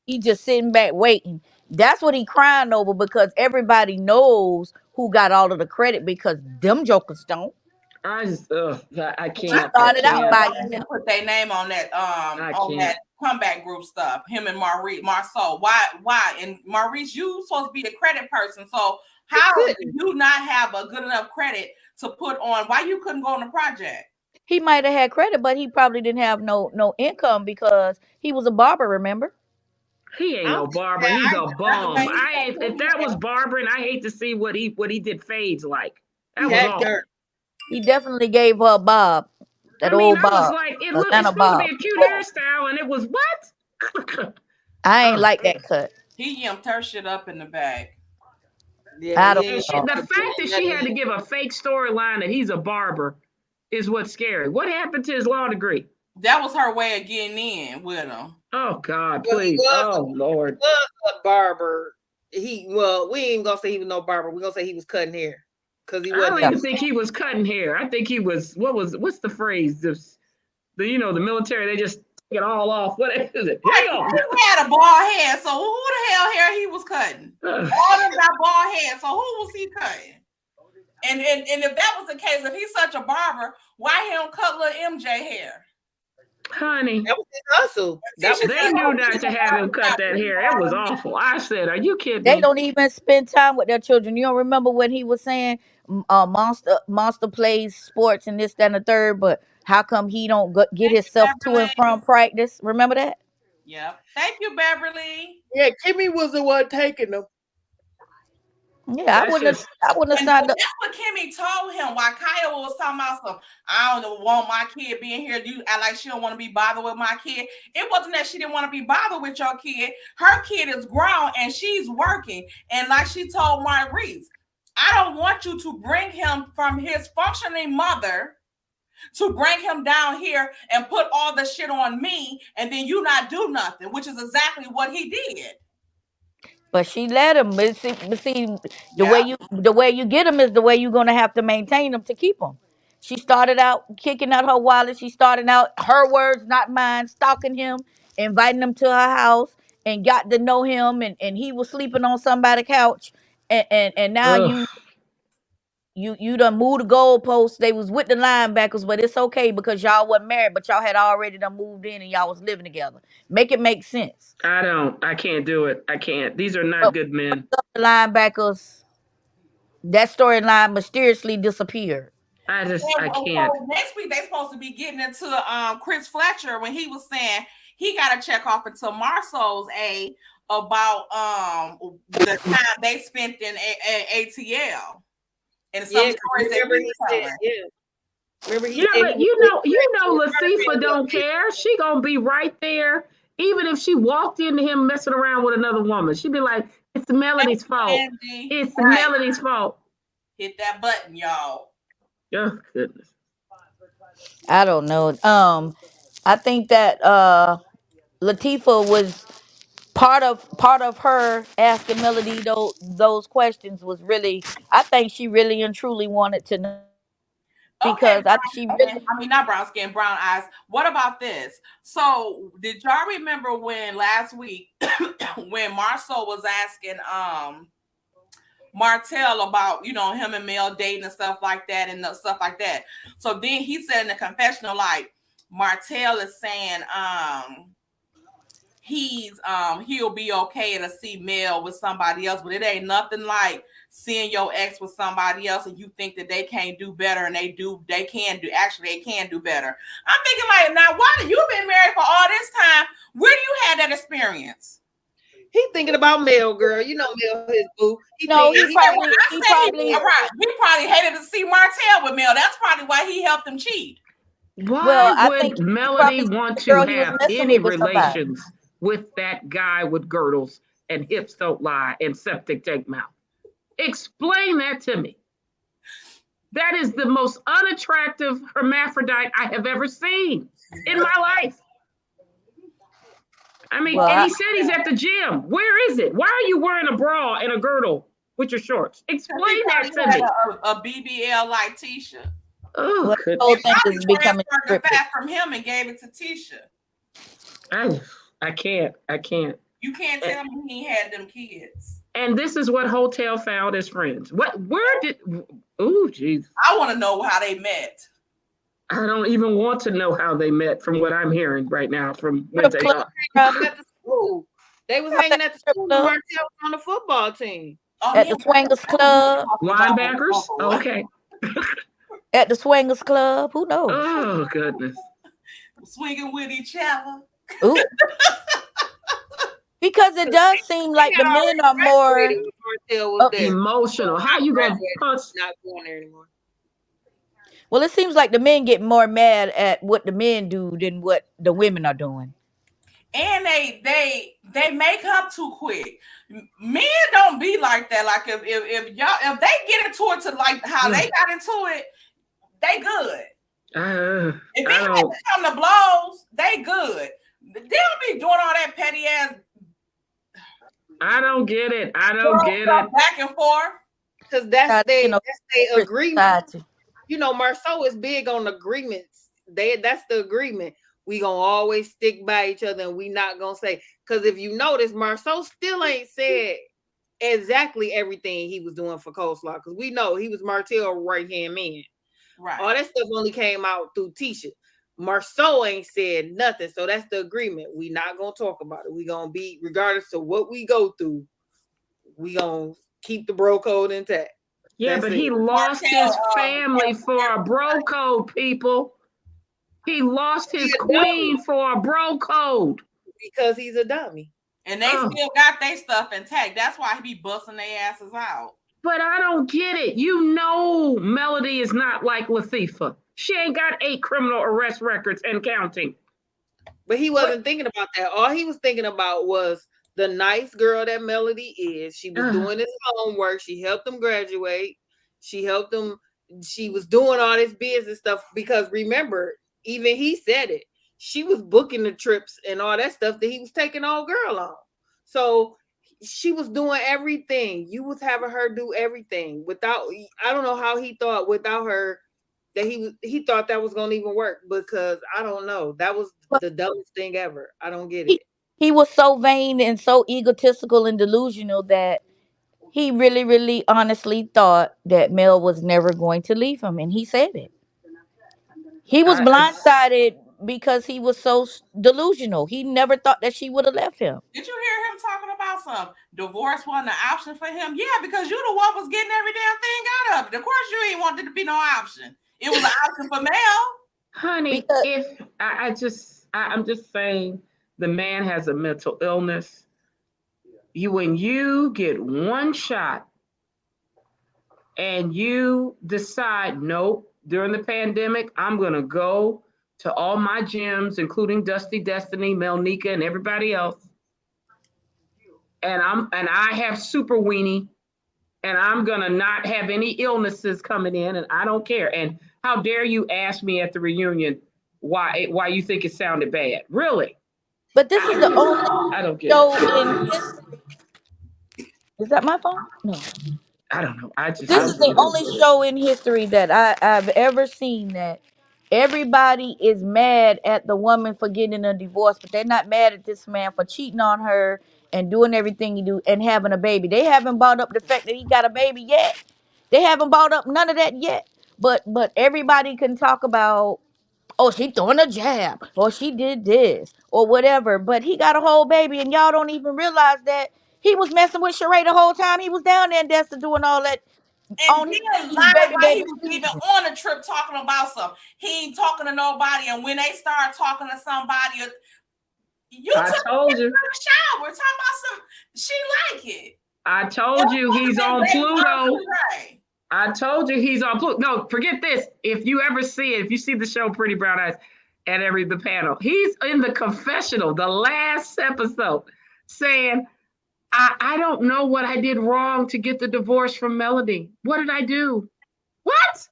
He just sitting back waiting. That's what he crying over because everybody knows who got all of the credit because them jokers don't. I just, I But you She can't, I started still out can't, go by back him. and put their name I on can't. that comeback group stuff. Him and Maurice Marceau. Why? And Maurice, you supposed to be the credit person. So He how do couldn't. you not have a good enough credit to put on? Why you couldn't go on the project? He might have had credit, but he probably didn't have no income because he was a barber. Remember, He I ain't don't no think barber. that He's I a That's the bum. way he I said ain't, if it. that was barbering, I hate to see what he did fades like. That was that awful. dirt. he definitely gave her a bob, that I mean, old I was bob, like, it's Atlanta supposed to be bob. a cute hairstyle, and it was what? I ain't uh, like that cut. He yamped her shit up in the bag. Yeah, I he don't and ain't she, know. the gonna put fact that that she in. had to give a fake storyline that he's a barber is what's scary. What happened to his law degree? That was her way of getting in with him. Oh God, Well, please. Oh Lord. he was a barber. We ain't gonna say he was no barber. We're gonna say he was cutting hair. Because he I wasn't don't in Yeah. even think he was cutting hair. I think he was what's the phrase? The military, they just take it all off. What is it? Here Right, you go. he had a bald head, so who the hell hair he was cutting? Ugh, All of them got bald head, so who was he cutting? And if that was the case, if he's such a barber, why he don't cut little MJ hair? honey, that was his hustle. That Tisha was they said, his knew "Oh, not he's to a have him barber cut now. that He's a hair. It was barber now." awful. I said, "Are you kidding They me?" don't even spend time with their children. You don't remember when he was saying, Monster plays sports and this, that, and the third, but how come he don't get Thank you, himself to and Beverly. from practice? Remember that? Yep. Thank you, Beverly. Yeah, Kimmy was the one taking them. Yeah, That's just I wouldn't have And signed up. that's what Kimmy told him. While Kaya was talking about some, I don't want my kid being here. You act like she don't want to be bothered with my kid. It wasn't that she didn't want to be bothered with your kid. Her kid is grown and she's working. And like she told Maurice, I don't want you to bring him from his functioning mother to bring him down here and put all the shit on me and then you not do nothing, which is exactly what he did. But she let him. But see, Yeah. the way you get them is the way you're gonna have to maintain them to keep them. She started out kicking out her wallet. She started out her words, not mine, stalking him, inviting him to her house, and got to know him, and he was sleeping on somebody's couch, and now Ugh, you done moved the goalposts. They was with the linebackers, but it's okay because y'all wasn't married, but y'all had already done moved in and y'all was living together. Make it make sense. I can't do it. I can't. These are not But good men. the linebackers, that storyline mysteriously disappeared. I can't. So next week they supposed to be getting into Chris Fletcher when he was saying he got to check off into Marceau's A about the time they spent in ATL and some Yeah, stories that remember he he was said, telling. yeah. Remember he Yeah, said he but was with Latifah don't care. She gonna be right there, even if she walked into him messing around with another woman. She'd be like, "It's Melody's fault. Angie, It's right? Melody's fault." Hit that button, y'all. Oh goodness. I don't know. I think that Latifah was part of her asking Melody those questions was really, I think she really and truly wanted to know, Okay, because I think she brown skin. really. I mean, not brown skin, brown eyes. What about this? So, did y'all remember when last week when Marceau was asking Martell about, him and Mel dating and stuff like that and stuff like that? So then he said in the confessional, like, Martell is saying he'll be okay to see Mel with somebody else, but it ain't nothing like seeing your ex with somebody else and you think that they can't do better, and they can do better. I'm thinking, like, now why do you been married for all this time? Where do you had that experience? he thinking about Mel, girl. You know Mel his boo. No, I he said, when probably I he say probably he probably hated to see Martell with Mel. That's probably why he helped him cheat. Why well, I would think he Melody probably seen want the to girl he was have messing any with somebody. relations with that guy with girdles and hips don't lie and septic tank mouth? Explain that to me. That is the most unattractive hermaphrodite I have ever seen in my life. I mean, Well, and he said he's at the gym. Where is it? Why are you wearing a bra and a girdle with your shorts? Because he Explain that probably to had me. a BBL like Tisha. Oh, well, the whole And goodness. thing probably is becoming transferred the scripted. fat from him and gave it to Tisha. I, I can't. I can't. You can't And, tell me he had them kids. and this is what Hotel found as friends. What? Where did? Oh, Jesus. I want to know how they met. I don't even want to know how they met from what I'm hearing right now from Strip Wednesday club, Talk. probably. At the school. They was Probably hanging at the strip school when club, Martell was on the football team. Oh, at he the was swingers club, talking about Linebackers? Okay. at the swingers club. Who knows? Oh, goodness. swinging with each other. Ooh, because it does seem They like the had men already are more. graduated when Martell was Uh, there. Well, Emotional. How not you going to graduated, punch? not going there anymore. well, it seems like the men get more mad at what the men do than what the women are doing. And they make up too quick. Men don't be like that. Like if y'all if they get into it to like how they got into it, they good. If it I had don't. to come to blows, they good. They don't be doing all that petty ass I don't get it. I don't get it. stuff back and forth. Because that's Got, they that's their secret agreement. society. You know, Marceau is big on agreements. That's the agreement. We gonna always stick by each other, and we not gonna say, because if you notice, Marceau still ain't said exactly everything he was doing for coleslaw, because we know he was Martell right hand man. Right. All that stuff only came out through Tisha. Marceau ain't said nothing, so that's the agreement. We not gonna talk about it. We gonna be, regardless of what we go through, we gonna keep the bro code intact. Yeah, That's but it. he lost his family for a bro code, people. He lost his He a dummy queen for a bro code. because he's a dummy. And they still got their stuff intact. That's why he be busting their asses out. But I don't get it. You know Melody is not like Latifah. She ain't got 8 criminal arrest records and counting. But he wasn't thinking about that. All he was thinking about was the nice girl that Melody is. She was doing his homework. She helped him graduate. She helped him. She was doing all this business stuff because remember, even he said it. She was booking the trips and all that stuff that he was taking old girl on. So she was doing everything. You was having her do everything without. I don't know how he thought without her that he thought that was gonna even work, because I don't know. That was But the dumbest thing ever. I don't get he, it. He was so vain and so egotistical and delusional that he really, really honestly thought that Mel was never going to leave him. And he said it. He was I blindsided because he was so delusional. He never thought that she would have left him. Did you hear him talking about some divorce wasn't an option for him? Yeah, because you the one was getting every damn thing out of it. Of course, you ain't wanted to be no option. It was an option for Mel. honey, Because if I'm just saying the man has a mental illness. When you get one shot and you decide, nope, during the pandemic, I'm gonna go to all my gyms, including Dusty Destiny, Melnika, and everybody else, and I have super weenie, and I'm gonna not have any illnesses coming in, and I don't care. And how dare you ask me at the reunion why you think it sounded bad? Really? but this is the only I don't get show it. in history. Is that my phone? No. I don't know. I just This don't is the get it. only show in history that I've ever seen that everybody is mad at the woman for getting a divorce, but they're not mad at this man for cheating on her and doing everything he do and having a baby. They haven't brought up the fact that he got a baby yet. They haven't brought up none of that yet. But everybody can talk about, oh, she throwing a jab, or she did this, or whatever. But he got a whole baby, and y'all don't even realize that he was messing with Sheree the whole time he was down there in Desta doing all that And on then his lied baby while he baby was even season. on a trip talking about something. He ain't talking to nobody. And when they start talking to somebody, you I took told a you. shower talking about some, she like it. I It told was you supposed to he's be on baby Pluto. Right. I told you he's on Pluto. No, forget this. If you ever see it, if you see the show Pretty Brown Eyes at the panel, he's in the confessional, the last episode, saying, I don't know what I did wrong to get the divorce from Melody. What did I do? What?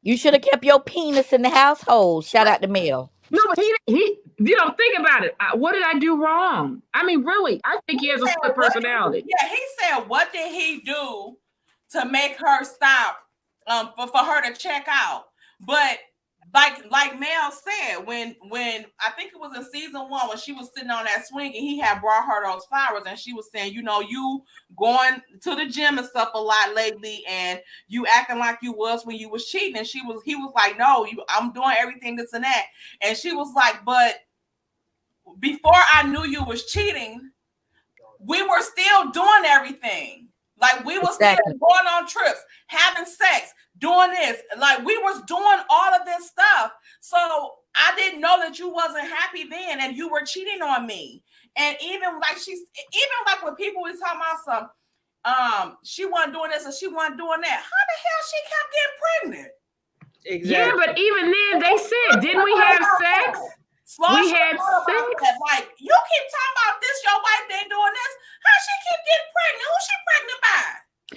You should have kept your penis in the household. Shout out to Mel. No, but he you know, think about it. What did I do wrong? I mean, really, I think he has a split personality. Yeah, he said, what did he do to make her stop for her to check out? But like Mel said, when I think it was in season 1 when she was sitting on that swing and he had brought her those flowers and she was saying, you know, you going to the gym and stuff a lot lately and you acting like you was when you was cheating. And he was like, no, I'm doing everything that's in that. And she was like, but before I knew you was cheating, we were still doing everything. Like we were still going on trips, having sex, doing this. Like we was doing all of this stuff. So I didn't know that you wasn't happy then and you were cheating on me. And even like when people was talking about some she wasn't doing this and she wasn't doing that. How the hell she kept getting pregnant? Exactly. Yeah, but even then they said, didn't we have sex? We had sex. Like you keep talking about this, your wife ain't doing this. How she keep getting pregnant? Who she pregnant by?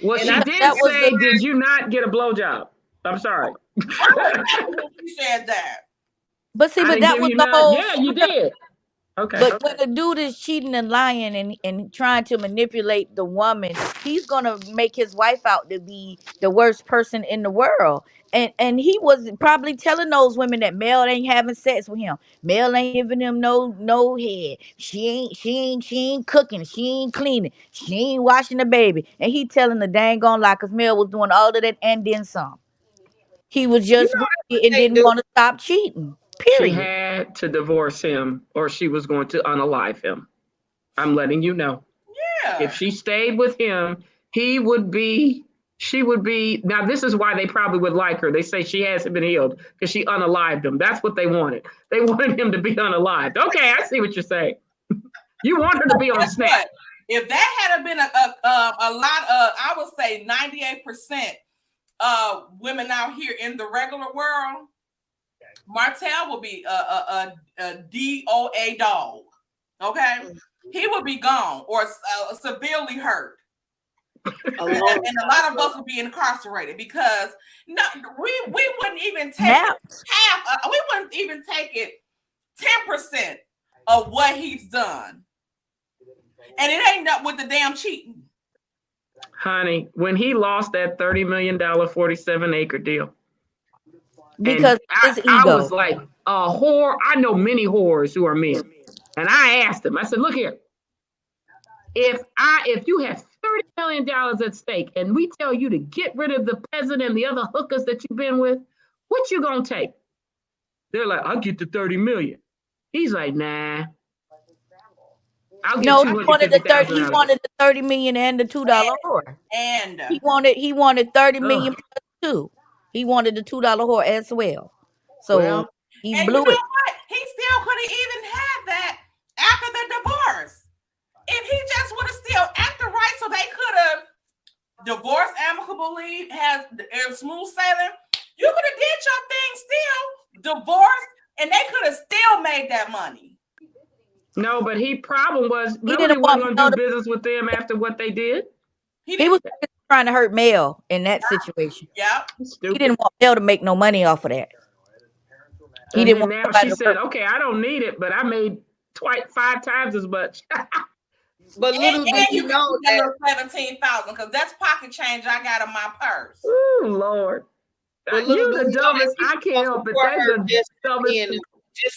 Well, And she did say, did you not get a blowjob? I'm sorry. She said that. But see, but that was the whole. Yeah, you did. Okay. But when the dude is cheating and lying and trying to manipulate the woman, he's gonna make his wife out to be the worst person in the world. And he was probably telling those women that Mel ain't having sex with him. Mel ain't giving him no head. She ain't cooking. She ain't cleaning. She ain't washing the baby. And he telling the dang on lie because Mel was doing all of that and then some. He was just greedy and didn't want to stop cheating. She Period. had to divorce him or she was going to unalive him. I'm letting you know. Yeah. If she stayed with him, she would be, now this is why they probably would like her. They say she hasn't been healed because she unalived him. That's what they wanted. They wanted him to be unalived. Okay, I see what you're saying. You want her to be on Snap. If that had been a lot of, I would say 98% of women out here in the regular world, Martell will be a DOA dog. Okay, he would be gone or severely hurt. And a lot of us would be incarcerated because we wouldn't even take half. We wouldn't even take it 10% of what he's done, and it ain't up with the damn cheating. Honey, when he lost that $30 million 47-acre deal, because his ego. I was like a whore. I know many whores who are men. And I asked him, I said, look here, if you have $30 million at stake and we tell you to get rid of the peasant and the other hookers that you've been with, what you gonna take? They're like, I'll get the 30 million. He's like, nah, I'll get No, 250,000 he out of it. wanted the 30 million and the $2 whore. And He wanted 30 million Ugh. plus two. He wanted the $2 whore as well. So Well, he and you blew know it. what? He still could have even had that after the divorce. If he just would have still acted right, so they could have divorced amicably, had smooth sailing. You could have did your thing still, divorced, and they could have still made that money. no, but he problem was He Melody didn't wasn't want gonna Mel do to, business with them after what they did. he was Didn't. trying to hurt Mel in that situation. Yeah. He Stupid. didn't want Mel to make no money off of that. He And didn't then want now somebody she to said, hurt. okay, I don't need it, but I made twice 5 times as much. But little did And you you know can that. 17,000 because that's pocket change I got in my purse. Oh Lord. But little You do the you know that dumbest. I people can't gonna help it. support That's her the dumbest thing. just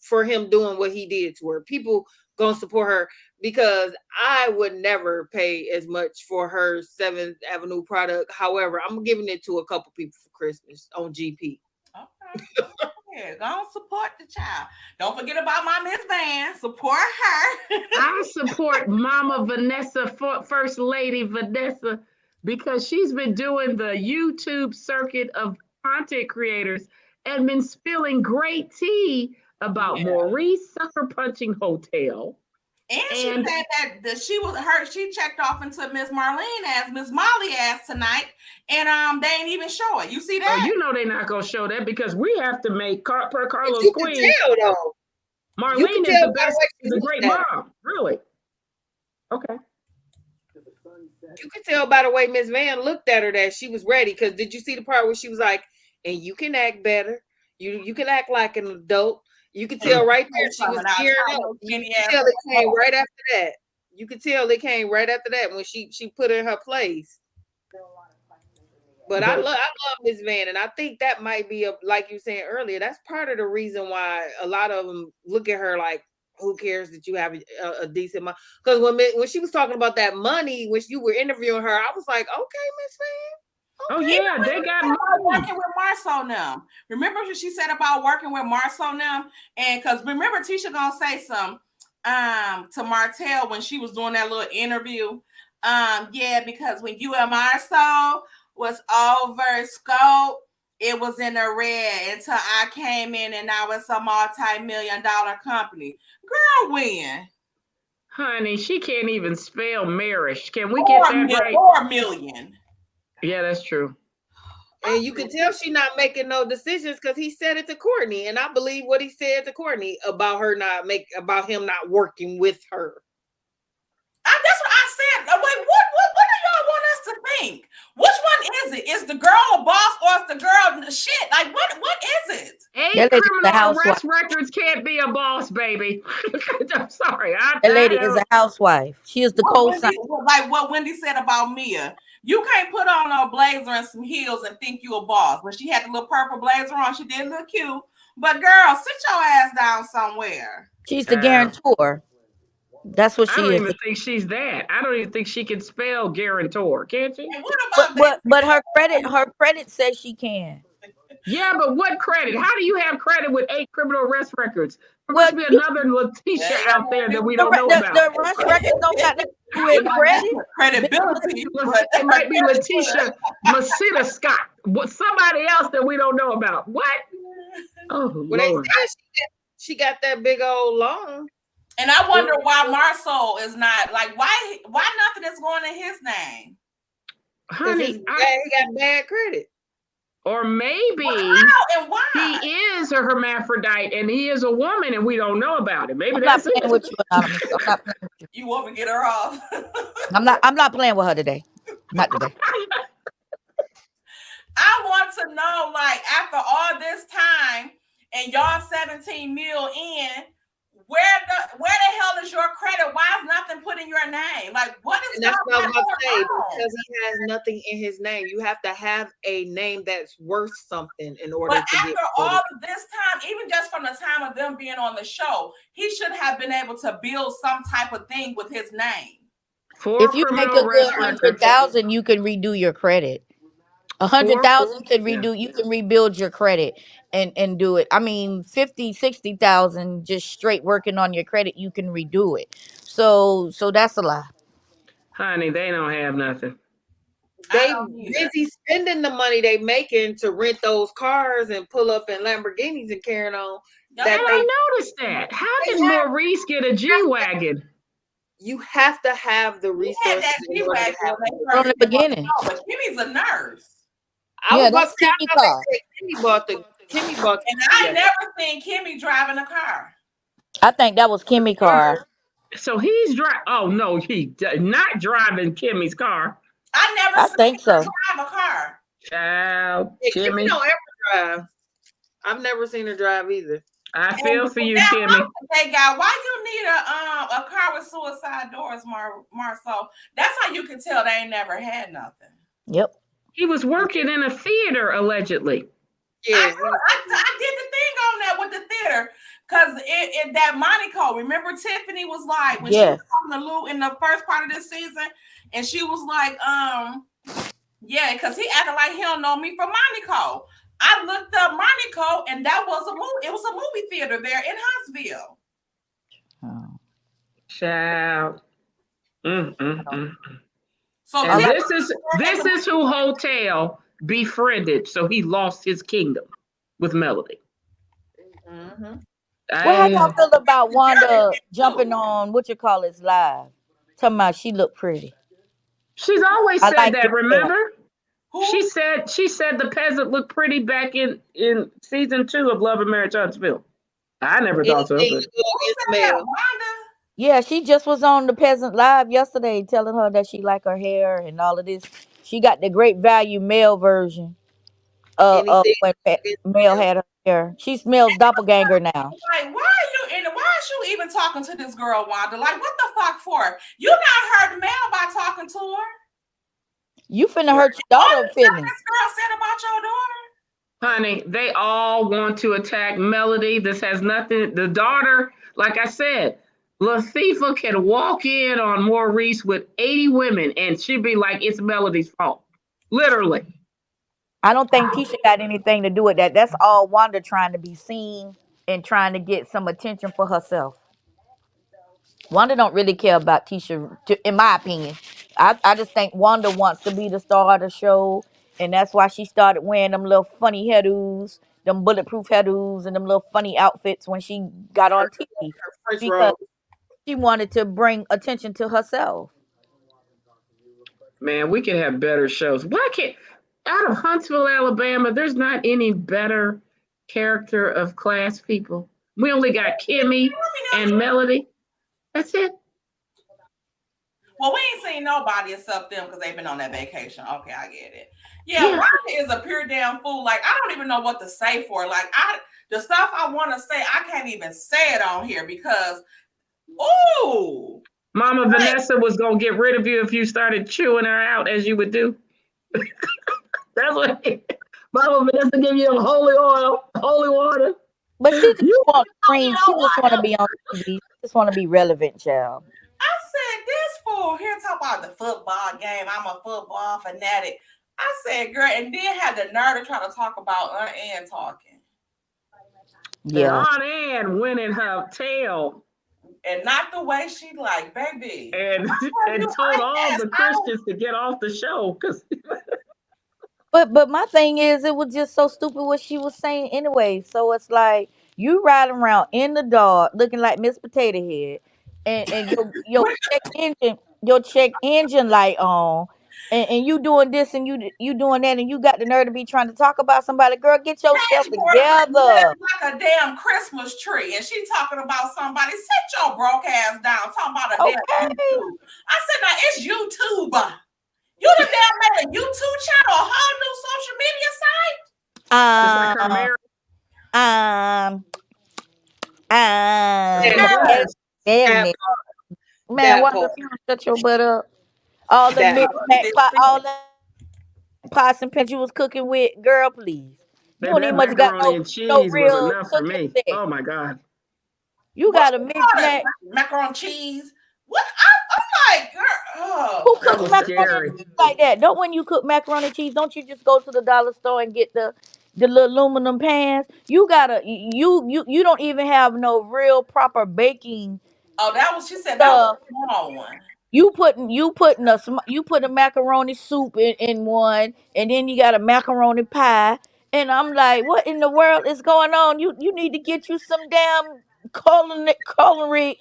for him doing what he did to her. People gonna support her because I would never pay as much for her 7th Avenue product. However, I'm giving it to a couple people for Christmas on GP. Okay. Yeah, go support the child. Don't forget about my Miss Van. Support her. I support Mama Vanessa, First Lady Vanessa, because she's been doing the YouTube circuit of content creators and been spilling great tea about Yeah. Maurice Sucker Punching Hotel. And she said that she was her. She checked off into Miss Marlene as Miss Molly asked tonight, and they ain't even show it. You see that? You know they're not gonna show that because we have to make per Carlos You Queen. can tell though. Marlene You can is tell the by the best. way she Is a looked great at her. mom. Really. Okay. You could tell by the way Miss Van looked at her that she was ready. Because did you see the part where she was like, "And you can act better. You can act like an adult." You could tell right there she was gearing up. You could tell it came right after that. You could tell it came right after that when she put in her place. But I love Miss Van, and I think that might be like you were saying earlier. That's part of the reason why a lot of them look at her like, "Who cares that you have a decent money?" Because when she was talking about that money, when you were interviewing her, I was like, "Okay, Miss Van." Oh Okay. yeah, they got money. Working with Marceau now. Remember what she said about working with Marceau now? And because remember Tisha gonna say some to Martell when she was doing that little interview. Yeah, because when you and Marceau was over scope, it was in the red until I came in and now it's a multi-million-dollar company. Girl, when? Honey, she can't even spell marriage. Can we get that right? Or million. Yeah, that's true. And you can tell she's not making no decisions because he said it to Courtney, and I believe what he said to Courtney about about him not working with her. That's what I said. Like, what do y'all want us to think? Which one is it? Is the girl a boss or is the girl shit? Like, what is it? 8 criminal arrest records can't be a boss, baby. I'm sorry. That lady is a housewife. She is the co-signer. Like what Wendy said about Mia. You can't put on a blazer and some heels and think you a boss. When she had the little purple blazer on, she did look cute. But girl, sit your ass down somewhere. She's the guarantor. That's what she is. I don't even think she's that. I don't even think she can spell guarantor, can't she? And what about but her credit says she can. Yeah, but what credit? How do you have credit with 8 criminal arrest records? There must be another Letitia out there that we don't know about. The arrest records don't got nothing to do with credit. Credibility. It might be Letitia Masita Scott. Somebody else that we don't know about. What? Oh, well, Lord. She got that big old loan. And I wonder why Marceau is not like why nothing is going in his name. Honey, he got bad credit. Or maybe he is a hermaphrodite and he is a woman and we don't know about it. Maybe that's it. I'm not playing with you. You want to get her off? I'm not playing with her today. Not today. I want to know, like, after all this time and y'all 17 mil in, Where the hell is your credit? Why is nothing put in your name? Like, what is And that's what I was going about to say, on? because he has nothing in his name. You have to have a name that's worth something in But order to get after all credit. of this time, even just from the time of them being on the show, he should have been able to build some type of thing with his name. Four If you make a criminal good records. 100,000, you can redo your credit. A hundred Four. thousand can Yeah. redo. You can rebuild your credit and do it. I mean, 50, 60,000 just straight working on your credit, you can redo it. So that's a lie. Honey, they don't have nothing. I They don't either. busy spending the money they making to rent those cars and pull up in Lamborghinis and carrying on. That's And That right. I noticed that. How they did have Maurice get a G Wagon? you have to have the He had resources that in order to G-Wagon have when they From first the came on the beginning. show, but Kimmy's a nurse. I was Yeah, about to that's say I Kimmy thought car. they said Kimmy bought And the I G-Wagon. never seen Kimmy driving a car. I think that was Kimmy car. So he's driving. Oh no, not driving Kimmy's car. I never I seen think her so. drive a car. Child, Yeah, Kimmy Kimmy, don't ever drive. I've never seen her drive either. I And feel for you, that Kimmy. look they got, why you need a car with suicide doors, Marcel? That's how you can tell they ain't never had nothing. Yep. He was working in a theater allegedly. I Yeah, know, I did the thing on that with the theater because in that Monaco, remember Tiffany was like when she was Yes. talking to Lou in the first part of this season, and she was like, yeah, because he acted like he don't know me from Monaco. I looked up Monaco, and that was a movie. It was a movie theater there in Huntsville. Oh. Child. Mm, mm, mm. So And Tiffany this is who Hotel befriended, so he lost his kingdom with Melody. mm-hmm. Well, how y'all I feel about Wanda too. jumping on what you call it live? Talking about she looked pretty. she's always I said like that, the hair. remember? She Who? said she said the peasant looked pretty back in season 2 of Love and Marriage Huntsville. I never thought so, Anything but to go Who against said that? Mel. Wanda? Yeah, she just was on the Peasant Live yesterday telling her that she like her hair and all of this. She got the great value male version Anything when to go against Mel Mel. had her hair. She smells doppelganger now. Like, why are you in? Why is you even talking to this girl, Wanda? Like, what the fuck for? You not hurt Mel by talking to her. You finna Right. hurt your All daughter the stuff feelings. this girl said about your daughter. honey, they all want to attack Melody. This has nothing. The daughter, like I said, Latifah can walk in on Maurice with 80 women and she'd be like, it's Melody's fault. Literally. I don't think Tisha got anything to do with that. That's all Wanda trying to be seen and trying to get some attention for herself. Wanda don't really care about Tisha, in my opinion. I just think Wanda wants to be the star of the show, and that's why she started wearing them little funny hairdos, them bulletproof hairdos, and them little funny outfits when she got Her, on TV her French because roll. she wanted to bring attention to herself. Man, we could have better shows. Why can't out of Huntsville, Alabama, there's not any better character of class people. We only got Kimmy and Melody. That's it. Well, we ain't seen nobody except them because they've been on that vacation. Okay, I get it. Yeah, Yeah. Wanda is a pure damn fool. Like, I don't even know what to say for her. Like, the stuff I want to say, I can't even say it on here because, ooh, Mama Vanessa was gonna get rid of you if you started chewing her out as you would do. That's what Mama Vanessa give you holy oil, holy water. But she just You want screen. She know just want to what? be on TV. She just want to be relevant, child. I said, this fool here talk about the football game. I'm a football fanatic. I said, girl, and then had the nerve to try to talk about Aunt Ann talking. And Yeah. Aunt Ann went in her tail And not the way she like, baby. and You told like all this. the Christians to get off the show because But my thing is, it was just so stupid what she was saying anyway. So it's like you riding around in the dark looking like Miss Potato Head, and your check engine light on, and you doing this and you doing that, and you got the nerve to be trying to talk about somebody. Girl, get yourself together. Like a damn Christmas tree, and she talking about somebody. Sit your broke ass down. Talking about a damn Okay. YouTube. I said, now it's YouTube. You the damn made a YouTube channel, a whole new social media site. just like her Um marriage. um man. And Yes. yes, Damn That it. Man, that why part. don't you shut your butt up? All the That I mixed really mac did pot, see all it. that pots and pans you was cooking with, girl, please. You baby, don't that even much got macaroni no and no cheese was real enough for cooking me. set. Oh my God. You What got a you mixed call it? mac. Macaroni and cheese. What? I'm like, girl. Oh, Who That cooks was macaroni and scary. cheese like that? Don't when you cook macaroni and cheese, don't you just go to the dollar store and get the little aluminum pans? You gotta you don't even have no real proper baking oh, that was. She said that was stuff. a small one. You put a macaroni soup in one, and then you got a macaroni pie. And I'm like, what in the world is going on? You need to get you some damn culinary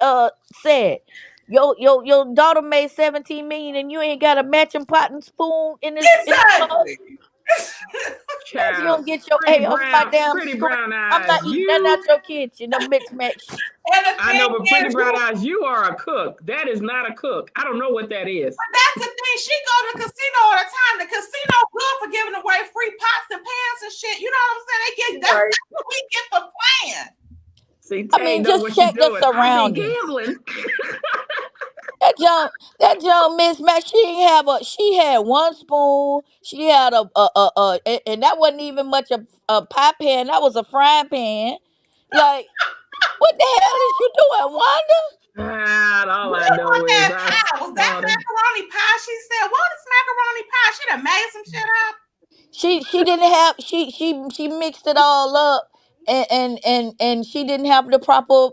set. Your daughter made 17 million, and you ain't got a matching pot and spoon in this house. Exactly. If you Child, don't get your A off my damn pretty screen, brown I'm not eyes. eating nothing You, out your kitchen. The mixed match. And the I know, thing but pretty is, brown eyes, you are a cook. That is not a cook. I don't know what that is. that's the thing. She go to the casino all the time. The casino good for giving away free pots and pans and shit. You know what I'm saying? They get right. that's what we get for playing. See, I Tay mean, know just what she's check the doing. I be surroundings. gambling. That young Miss Mac, she had one spoon. She had and that wasn't even much a pie pan. That was a frying pan. Like, what the hell is you doing, Wanda? God, all I What was know is that I pie? Was that saw them. macaroni pie? She said, "What is macaroni pie?" She done made some shit up. She didn't have she mixed it all up, and she didn't have the proper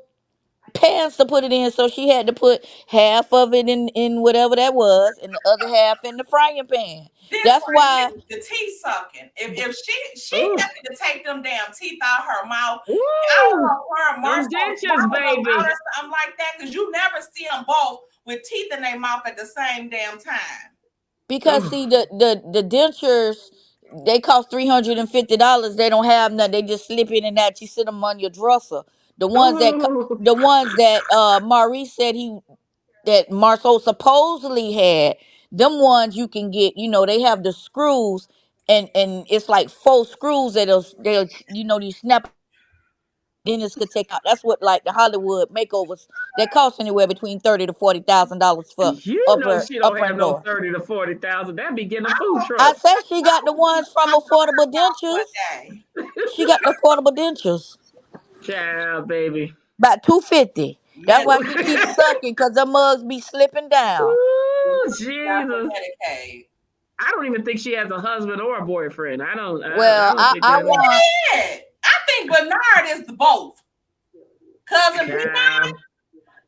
pans to put it in, so she had to put half of it in whatever that was, and the other half in the frying pan. This That's right why. here, the teeth sucking. If she Ooh, got to take them damn teeth out her mouth, I don't woo, know if her and them Marcel's dentures, mouth go out baby. or something like that, because you never see them both with teeth in their mouth at the same damn time. Because Oh, see, the dentures, they cost $350. They don't have none. They just slip in and out. You sit them on your dresser. The ones that oh, the ones that Maurice said that Marceau supposedly had, them ones you can get. They have the screws, and it's like 4 screws that they'll you snap. Dentists could take out. That's what, like, the Hollywood makeovers, that cost anywhere between $30,000 to $40,000 for you know upper she don't upper have and no lower. 30 to 40,000. That be getting a I food don't I truck. said she got the ones from affordable one dentures. day. She got the affordable dentures. Child, baby. About 250. That's Med- why she keeps sucking, because the mugs be slipping down. Ooh, got for Jesus. Medicaid. I don't even think she has a husband or a boyfriend. I Well, don't I, think I that is. want Yeah, I think Bernard is the both. Cousin B, Child.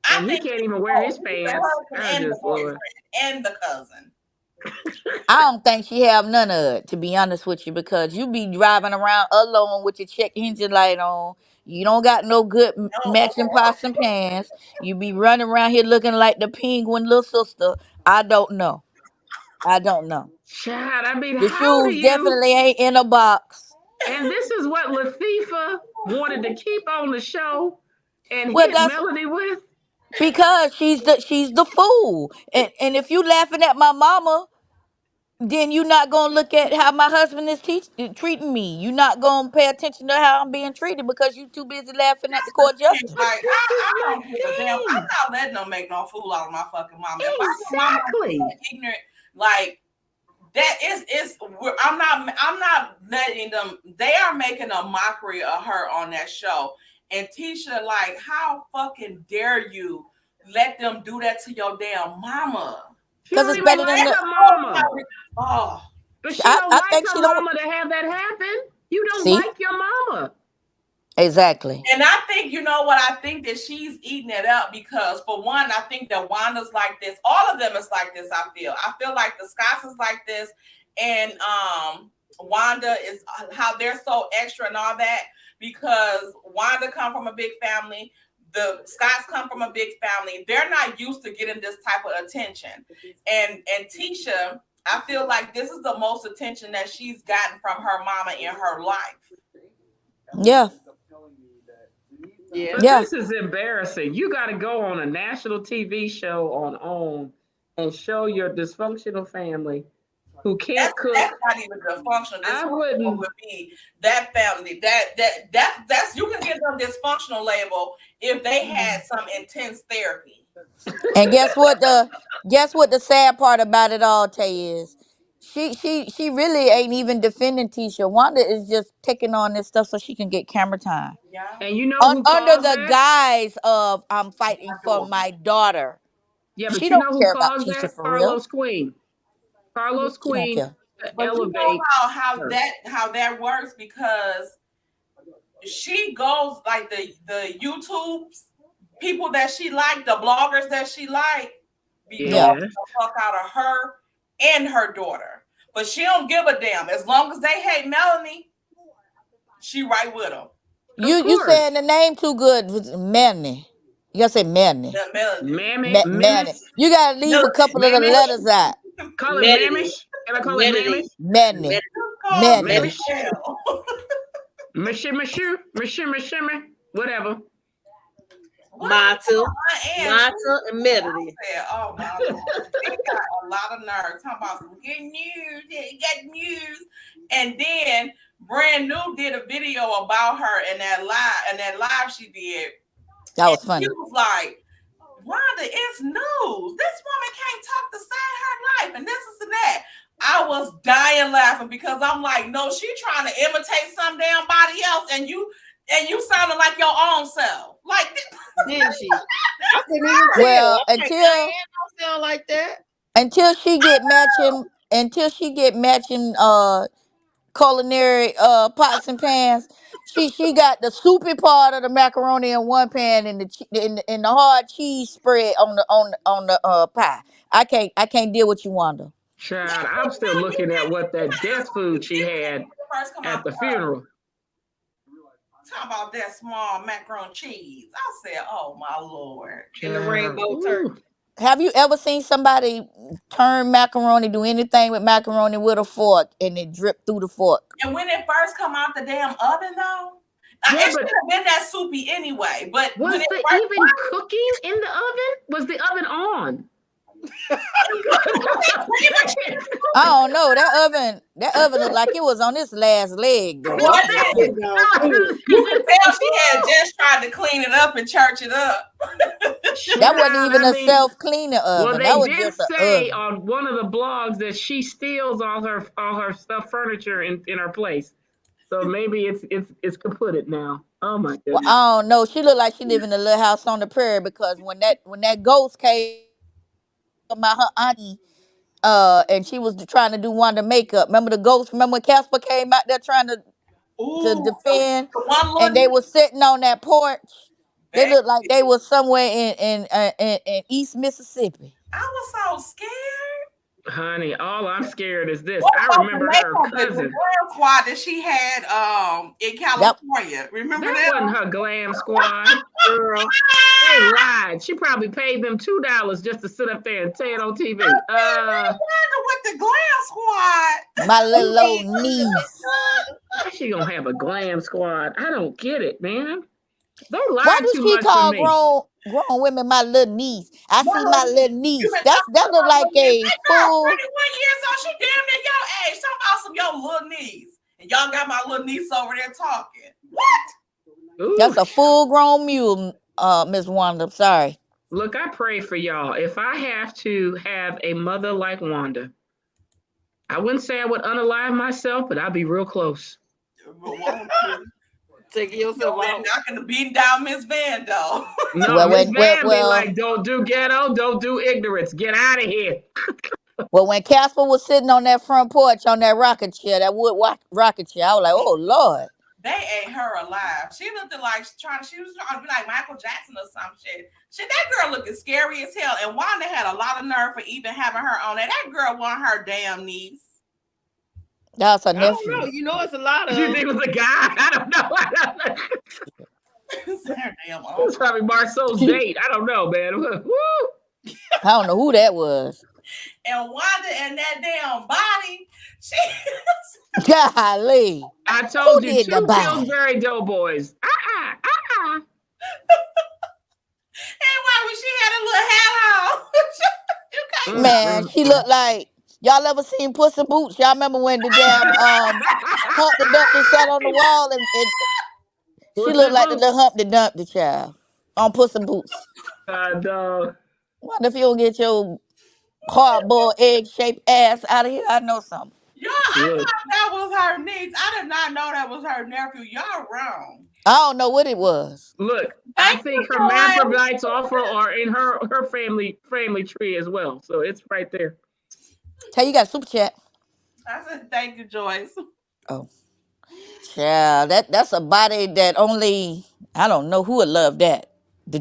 I And he think can't he's even wear both. his He's the pants. husband I and the just, Lord. boyfriend and the cousin. I don't think she have none of it, to be honest with you, because you be driving around alone with your check engine light on. You don't got no good No, matching pots and pans. You be running around here looking like the penguin little sister. I don't know. I don't know. Child, I mean, The how do shoes you? definitely ain't in a box. And this is what Latifah wanted to keep on the show and Well, hit that's Melody with. because she's the fool. And if you laughing at my mama, then you not gonna look at how my husband is treating me. You not gonna pay attention to how I'm being treated because you too busy laughing at the court jester. But like this is I my don't give a damn. I'm thing. not letting them make no fool out of my fucking mama. If I know my mama Exactly. ignorant, like that is I'm not letting them. They are making a mockery of her on that show. And Tisha, like, how fucking dare you let them do that to your damn mama? She Because don't it's even better like than the. her mama. Oh, But she I, don't I like think her she don't. mama to have that happen. You don't See, like your mama. exactly. and I think, you know what? I think that she's eating it up because, for one, I think that Wanda's like this. All of them is like this. I feel like the Scots is like this, and Wanda is how they're so extra and all that because Wanda come from a big family. The Scots come from a big family. They're not used to getting this type of attention, and Tisha, I feel like this is the most attention that she's gotten from her mama in her life. Yeah, Yeah. But yeah. this is embarrassing. You got to go on a national TV show on OWN and show your dysfunctional family who That's can't that's cook. not even dysfunctional. I Dysfunctional wouldn't. would be that family. That's you can give them dysfunctional label if they had some intense therapy. And guess what the sad part about it all, Tay, is she really ain't even defending Tisha. Wanda is just taking on this stuff so she can get camera time. Yeah, And you know who Under caused the that? guise of I'm my fighting for daughter. my daughter. Yeah, but She you don't know who care about caused Tisha that? for real. Carlos Queen. Carlos She don't Queen care. to But you know elevate her. how that works because she goes like the YouTubes people that she like, the bloggers that she like, be dogging Yeah. Yes, the fuck out of her and her daughter. But she don't give a damn. As long as they hate Melanie, she right with them. of You course. saying the name too good, Manny. You gotta say Manny. The Melanie. Mammy, Manny. Menace, You gotta leave a Melanie. couple of the Mamish. letters out. Call it Melody. Mamish. Can I call it Melody. Mamish? Manny. Melody. Just call Manny. Mamish. Melanie hell. Monsieur, monsieur, monsieur, monsieur, whatever. What Mata. my aunt? Mata and Melody. Said, "Oh my lord, she got a lot of nerve. Talking about some good news, get news." And then Brand New did a video about her in that live she did, That and was she funny. was like, "Rhonda, it's news. This woman can't talk to save her life, and this is and that." I was dying laughing because I'm like, "No, she trying to imitate some damn body else, and you sounding like your own self, like." Didn't she? I couldn't even tell. Well, I'm like, Diane don't sound like that. until she get matching culinary pots and pans. She got the soupy part of the macaroni in one pan and the hard cheese spread on the pie. I can't deal with you, Wanda. Child, I'm still looking at what that death food she had First come at out the funeral. talking about that small macaroni cheese. I said, "Oh my lord!" And the Child, rainbow turkey. ooh. Have you ever seen somebody turn macaroni, do anything with macaroni with a fork, and it drip through the fork? And when it first come out the damn oven, though, Yeah, it should but have been that soupy anyway. But when was it the first, even cooking in the oven? Was the oven on? I don't know. That oven looked like it was on its last leg though. was I'm just it? saying. You could tell she had just tried to clean it up and church it up. That wasn't Child, even I a mean, self-cleaning well, oven. That they was did just an say oven. on one of the blogs that she steals all her stuff furniture in her place. So maybe it's kaputted now. Oh my Well, goodness. I don't know. She looked like she live in a little house on the prairie because when that ghost came about her auntie, and she was trying to do Wanda makeup. Remember the ghost? Remember when Casper came out there trying to Ooh, defend, the one and little they were sitting on that porch. They baby, looked like they was somewhere in East Mississippi. I was so scared. Honey, all I'm scared is this. What I about the remember her makeup, the cousin. glam squad that she had in That California? Remember That them? wasn't her glam squad. Girl. They lied. She probably paid them $2 just to sit up there and say it on TV. With the glam squad. my You little old did too, Miss niece. Wanda. How she gonna have a glam squad? I don't get it, man. They Why lied do too she much for call me. grown women my little niece? I see my Mother, little you niece. been That talking look about like little niece. a That girl, full. 21 years old. She damn near your age. Talking about some your little niece. And y'all got my little niece over there talking. What? Ooh, That's a full grown mule, Miss Wanda. Sorry. look, I pray for y'all. If I have to have a mother like Wanda, I wouldn't say I would unalive myself, but I'd be real close. Taking You yourself over there out. knocking the beating down Miss Van though. No, Well, Miss when well, Van be well, like, don't do ghetto, don't do ignorance. Get out of here. well, when Casper was sitting on that front porch on that rocket chair, that rocket chair, I was like, oh Lord. They ate her alive. She looked like she was trying to be like Michael Jackson or some shit. Shit, that girl looking scary as hell. And Wanda had a lot of nerve for even having her on there. That girl want her damn niece. That's her I don't know. nephew. You know, it's a lot You of. think it was a guy? I don't know. I don't know. It's her damn It's uncle. probably Marceau's date. I don't know, man. Woo! I don't know who that was. And Wanda and that damn body, she Golly. I Who told you, did the two body? Pillsbury Doughboys. and why when she had a little hat on. You can't Mm, Man, mm, she mm. looked like Y'all ever seen Puss in Boots? Y'all remember when the damn Humpty Dumpty sat on the wall and she What's looked it, like the boo? little Humpty Dumpty child on Puss in Boots. Dog. Wonder if you don't get your hard-boiled egg-shaped ass out of here. I know something. Y'all, I Look, thought that was her niece. I did not know that was her nephew. Y'all wrong. I don't know what it was. look. I Thank you, think her Joy. Hermaphrodites also are in her family tree as well. So it's right there. Tell you got a super chat. I said thank you, Joyce. Oh, child, that's a body that only I don't know who would love that. The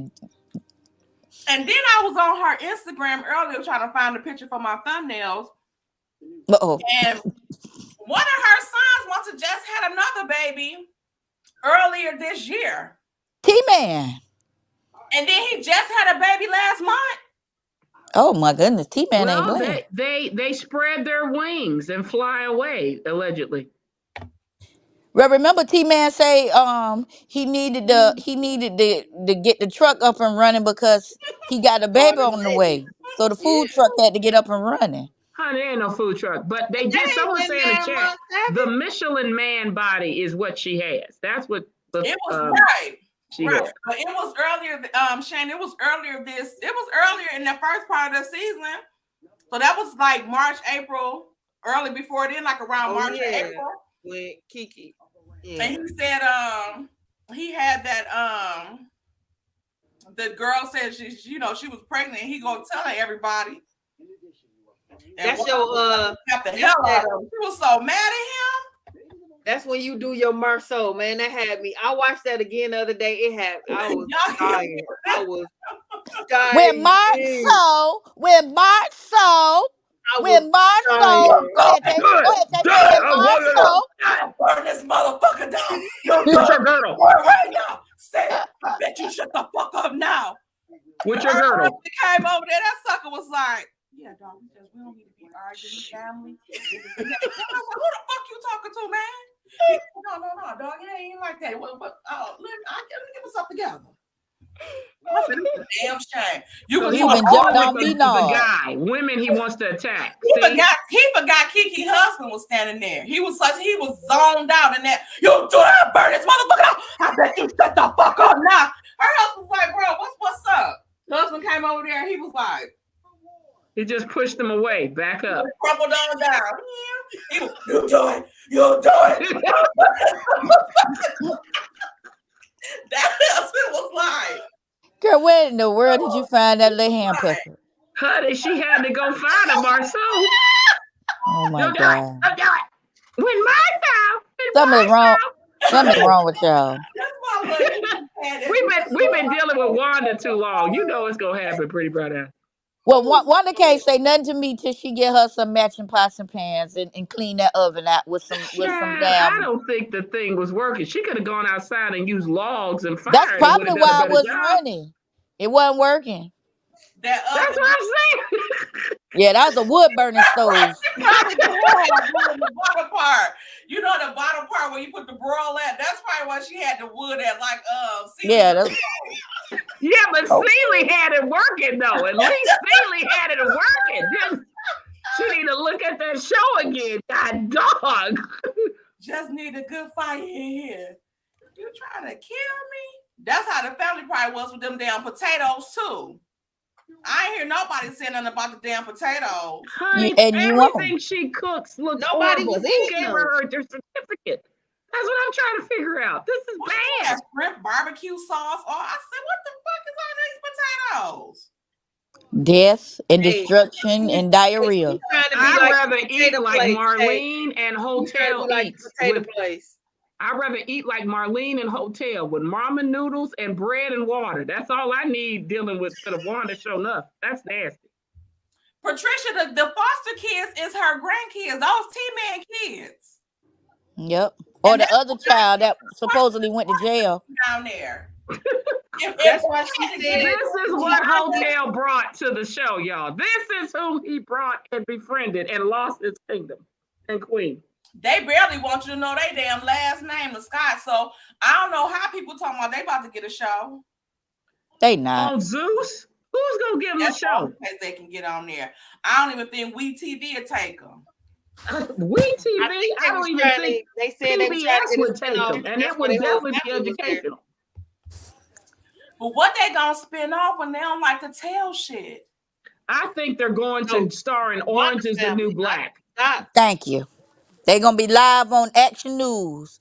And then I was on her Instagram earlier trying to find a picture for my thumbnails. oh And one of her sons must have just had another baby earlier this year. T-Man. And then he just had a baby last month. Oh my goodness, T-Man ain't Well, playing. they spread their wings and fly away allegedly. Well, remember T-Man say he needed to get the truck up and running because he got a Oh, baby the on the baby. way. So the Yeah. food truck had to get up and running. Honey, there ain't no food truck. But they That did. ain't Someone been say in the there a chat, month, have the it? Michelin Man body is what she has. That's what the It was right. she Right. has. But it was earlier, Shane, it was earlier in the first part of the season. So that was like March, April, early before then, like around Oh March or yeah, April. with Kiki. And Yeah. he said he had that the girl said she was pregnant and he gonna tell everybody. And That's your got the hell out of him. She was so mad at that's when you do your Marceau, man. That had me. I watched that again the other day. I was Y'all dying. I was When dying. Mark so, when Mark so, I was when Mark dying. so, go ahead, Tay. Go ahead, Tay. When Mark so, burn this motherfucker down. What's your girdle? Right now. Say it. I bet you shut the fuck up now. What's your girdle? He came over there. That sucker was like, yeah, dog, we don't need to be arguing, family. Who the fuck you talking to, man? He, no, dog, it ain't like that. Let me get myself together. I said, it's a damn shame. So he you was been cool jumping on with me, the no. guy. Women he wants to attack. He forgot Kiki's husband was standing there. He was zoned out in that. You do that, burn this motherfucker out. I bet you shut the fuck up now. Her husband was like, bro, what's up? The husband came over there and he was like, he just pushed them away, back up. Crumpled on down. You do it. You do it. That husband was like, Girl, where in the world did you find that little hand pepper? Honey, she had to go find a Marceau. Oh my Don't do God. it. Don't do it. When Marceau. Something wrong. Something wrong with y'all. We've been dealing with Wanda too long. You know it's gonna happen, pretty brother. Well, Wanda can't say nothing to me till she get her some matching pots and pans and clean that oven out with some I damn. don't think the thing was working. She could have gone outside and used logs and fire That's and would probably have done a why I better was job. running. It wasn't working. That That's what I'm saying. Yeah, that was a wood burning stove. Probably the bottom part. You know the bottom part where you put the broil at. That's probably why she had the wood at, like Yeah, that's, Yeah, but Seeley had it working though. At least Seeley had it working. She need to look at that show again. God dog. just need a good fire in here. You trying to kill me? That's how the family probably was with them damn potatoes too. I ain't hear nobody saying nothing about the damn potatoes. Honey, and you everything won't. she cooks looks Nobody horrible. was Who eating gave them. her certificate? That's what I'm trying to figure out. This is bad. Shrimp barbecue sauce. Oh, I said, what the fuck is all these potatoes? Death and Hey, destruction and diarrhea. you trying to be I'd like rather the eat potato like place. Marlene and You trying to Hotel be like Eats. the potato place. I'd rather eat like Marlene and Hotel with ramen noodles and bread and water. That's all I need dealing with for the Wanda show up. That's nasty. Patricia, the foster kids is her grandkids. Those T-Man kids. Yep. Or the other child that supposedly went to jail. Down there. That's why she said. This is what Hotel brought to the show, y'all. This is who he brought and befriended and lost his kingdom and queen. They barely want you to know their damn last name, the Scott. So I don't know how people talking about they about to get a show. They not. On Zeus? Who's gonna give them a That's the only show? place they can get on there. I don't even think We TV will take them. We I TV. think I they don't was even trying think to. They said they was trying to PBS get a would take spinoff. them, and That's it why would their whole definitely be family was there. educational. But what they gonna spin off when they don't like to tell shit? I think they're going to No, star in Wonder Orange is the New Family. Black. Not Thank you. They gonna be live on Action News.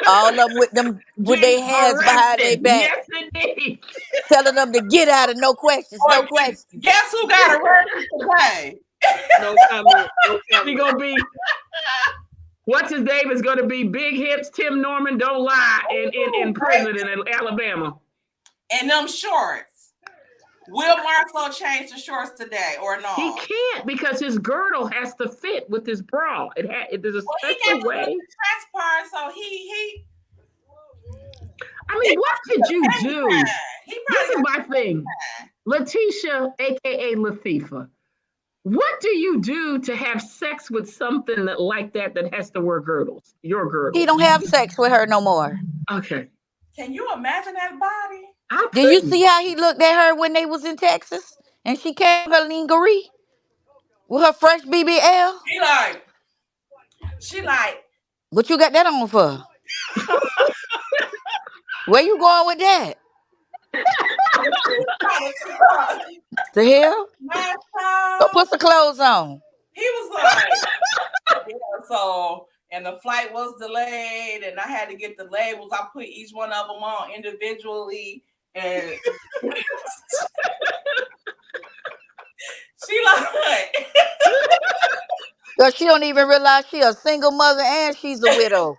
All of them with Getting their hands behind their arrested. back, Yes, indeed. telling them to get out of no questions, Or no questions. guess who got arrested today? no comment. No He comment. gonna be what's his name is gonna be Big Hips Tim Norman. Don't lie in prison in Alabama. And them shorts. Will Marceau change the shorts today or He no? can't because his girdle has to fit with his bra. There's a Well, he special got the way. little transport, so he I mean, what did you do? he This probably is got my thing. Letitia, aka Latifa. What do you do to have sex with something like that has to wear girdles? Your He girdle. don't have sex with her no more. Okay. Can you imagine that body? I Did you couldn't. see how he looked at her when they was in Texas and she came her lingerie with her fresh BBL? He like, she like, What you got that on for? Where you going with that? The hell? my Go child. put some clothes on. He was like, yeah, so, and the flight was delayed, and I had to get the labels. I put each one of them on individually, and she like, Cause she don't even realize she a single mother and she's a widow.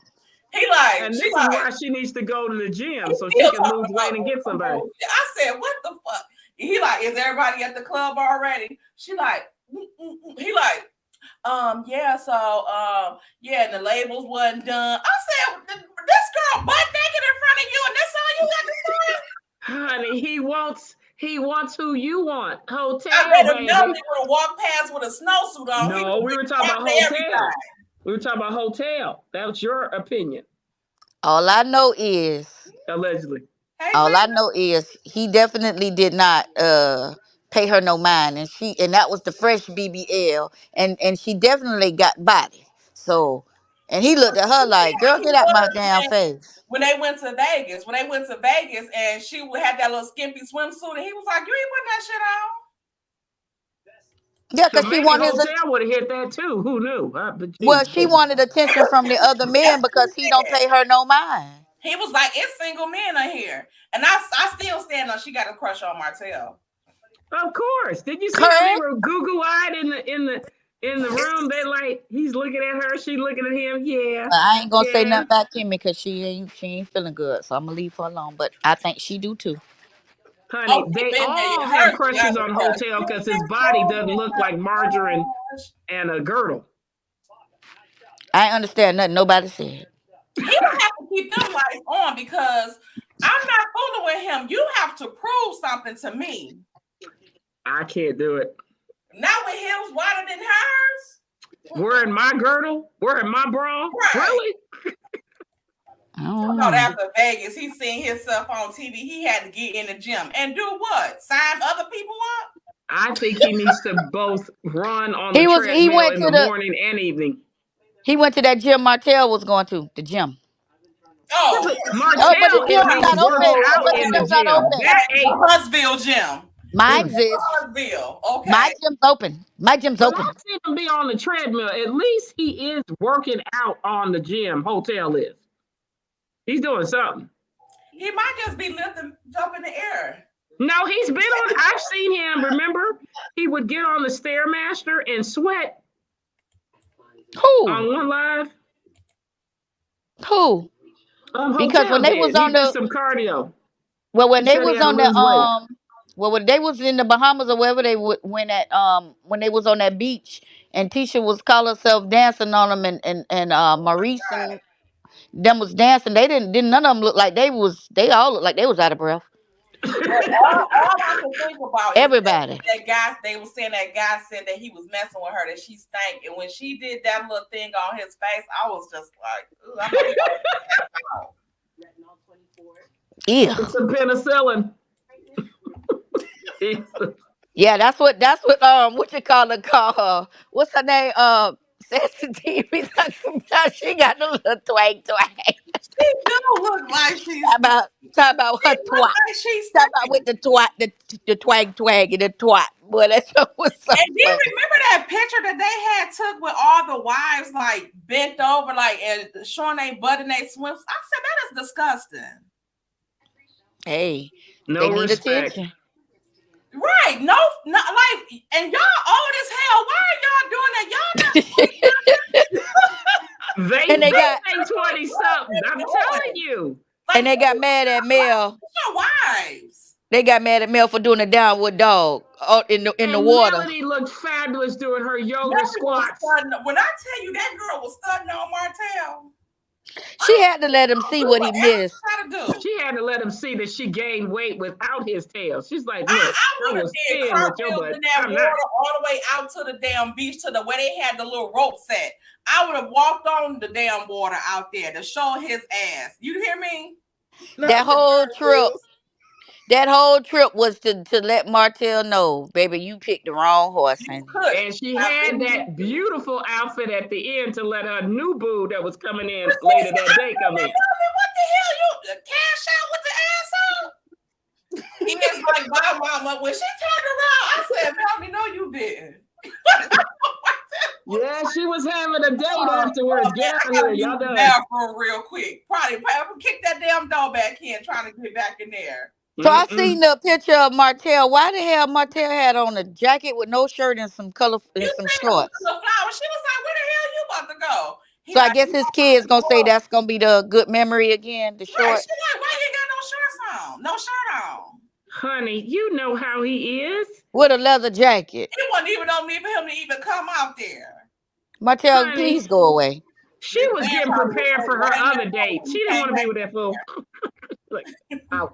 he like, And she this is like, why she needs to go to the gym so he she was can lose talking weight and get about somebody. bullshit. I said, what the fuck? He like, is everybody at the club already? She like, he like, yeah, so, yeah, and the labels wasn't done. I said, this girl butt naked in front of you, and that's all you got to say? Honey, he wants who you want. Hotel, I bet if Melody baby. would have walked past with a snowsuit on, he would No, we were talking about have everything. hotel. We were talking about hotel. That's your opinion, All I know is allegedly. Hey, All I Tina. know is he definitely did not pay her no mind, and that was the fresh BBL, and she definitely got body. So, and he looked at her like, "Girl, He get out my was damn face." when they went to Vegas. When they went to Vegas, and she had that little skimpy swimsuit, and he was like, "You ain't putting that shit on." Yeah, So cause she maybe wanted hotel would have hit that too. Who knew? But well, Jesus. she wanted attention from the other men because he don't pay her no mind. He was like, "It's single men on here," and I still stand on. She got a crush on Martell. Of course. Did you see how they Correct. were goo eyed in the room? They like he's looking at her, she looking at him. Yeah, But I ain't gonna say yeah. nothing about Kimmy because she ain't feeling good, so I'm gonna leave her alone. But I think she do too. Honey, Oh, she they been there. all have Hers got crushes a on crush. Hotel because his body doesn't look like margarine and a girdle. I ain't understand nothing nobody said. He would have to keep them lights on because I'm not fooling with him. You have to prove something to me. I can't do it. Not with heels wider than hers. Wearing my girdle, wearing my bra, Right. really? I don't About know. after Vegas, he seen himself on TV. He had to get in the gym and do what? Sign other people up? I think he needs to both run on the He treadmill went in to the the morning and evening. he went to that gym Martell was going to the gym. Oh, But Oh, but the Martell gym is is how he not works open. oh, out But the in the okay. gym's not gym. open. That The ain't. Huntsville gym. Mine's is Huntsville. my Okay. gym's open. My gym's When open. I see him be on the treadmill, at least he is working out on the gym. Hotel is. He's doing something. He might just be lifting up in the air. No, he's been on. I've seen him. Remember, he would get on the stairmaster and sweat on Who? one live. Who? Because Hotel when they was did. He on did the some cardio. when He they said he was had to on the lose weight. when they was in the Bahamas or wherever they went at when they was on that beach and Tisha was calling herself dancing on them and Maurice and them was dancing. They didn't none of them look like they all looked like they was out of breath. Well, all I can think about is Everybody. that guy. They were saying that guy said that he was messing with her, that she stank, and when she did that little thing on his face, I was just like, ooh, I'm like, Yeah. Some penicillin. Yeah, what you call her. What's her name? Sensitive. She got the little twang twang. She do look like she's Talk about she her look twat. like she's Talk about with staying. the twat, the twang twang and the twat. Boy, that show was so And do you funny. remember that picture that they had took with all the wives like bent over, like and showing their butt in their swims? I said that is disgusting. Hey, they No need respect. attention. Right? No, not like, and y'all old as hell. Why are y'all doing that? Y'all not They and think they got they 20 something. I'm telling doing. you. Like, and they got mad at Mel. your wives. They got mad at Mel for doing a downward dog out in the And water. Melody looked fabulous doing her yoga Melody was squats. stunned. When I tell you that girl was stunned on Martell, She I had to let him don't see do what he whatever missed. you gotta do. She had to let him see that she gained weight without his tail. She's like, look, I I would have was did thin with your cartwheels butt. in that I'm not. water all the way out to the damn beach to the where they had the little rope set. I would have walked on the damn water out there to show his ass. You hear me? That Not the whole trip, cartwheels. that whole trip was to let Martell know, baby, you picked the wrong horse, You honey. could And she have had been. that beautiful outfit at the end to let her new boo that was coming in later that day come in. What the hell? You cash out with the ass out? He is like my mama. When she turned around, I said, Melanie, no, you didn't. Yeah, she was having a date Oh afterwards. man, Get out I of gotta here. use Y'all the done. bathroom real quick. Probably kick that damn door back in, trying to get back in there. So I Mm-mm. seen the picture of Martell. Why the hell Martell had on a jacket with no shirt and some color You and some seen it with shorts? the flower. She was like, where the hell you about to go? He So I like, guess you his know kids gonna say what? that's gonna be the good memory again, the Right. She shorts. like, why you ain't got no shorts on? No shirt on. Honey, you know how he is. With a leather jacket. It wasn't even on me for him to even come out there. Martell, Honey, please go away. she This was man getting probably was prepared so for her random other date. when She he didn't came want to be back with in that fool. there. Like, out.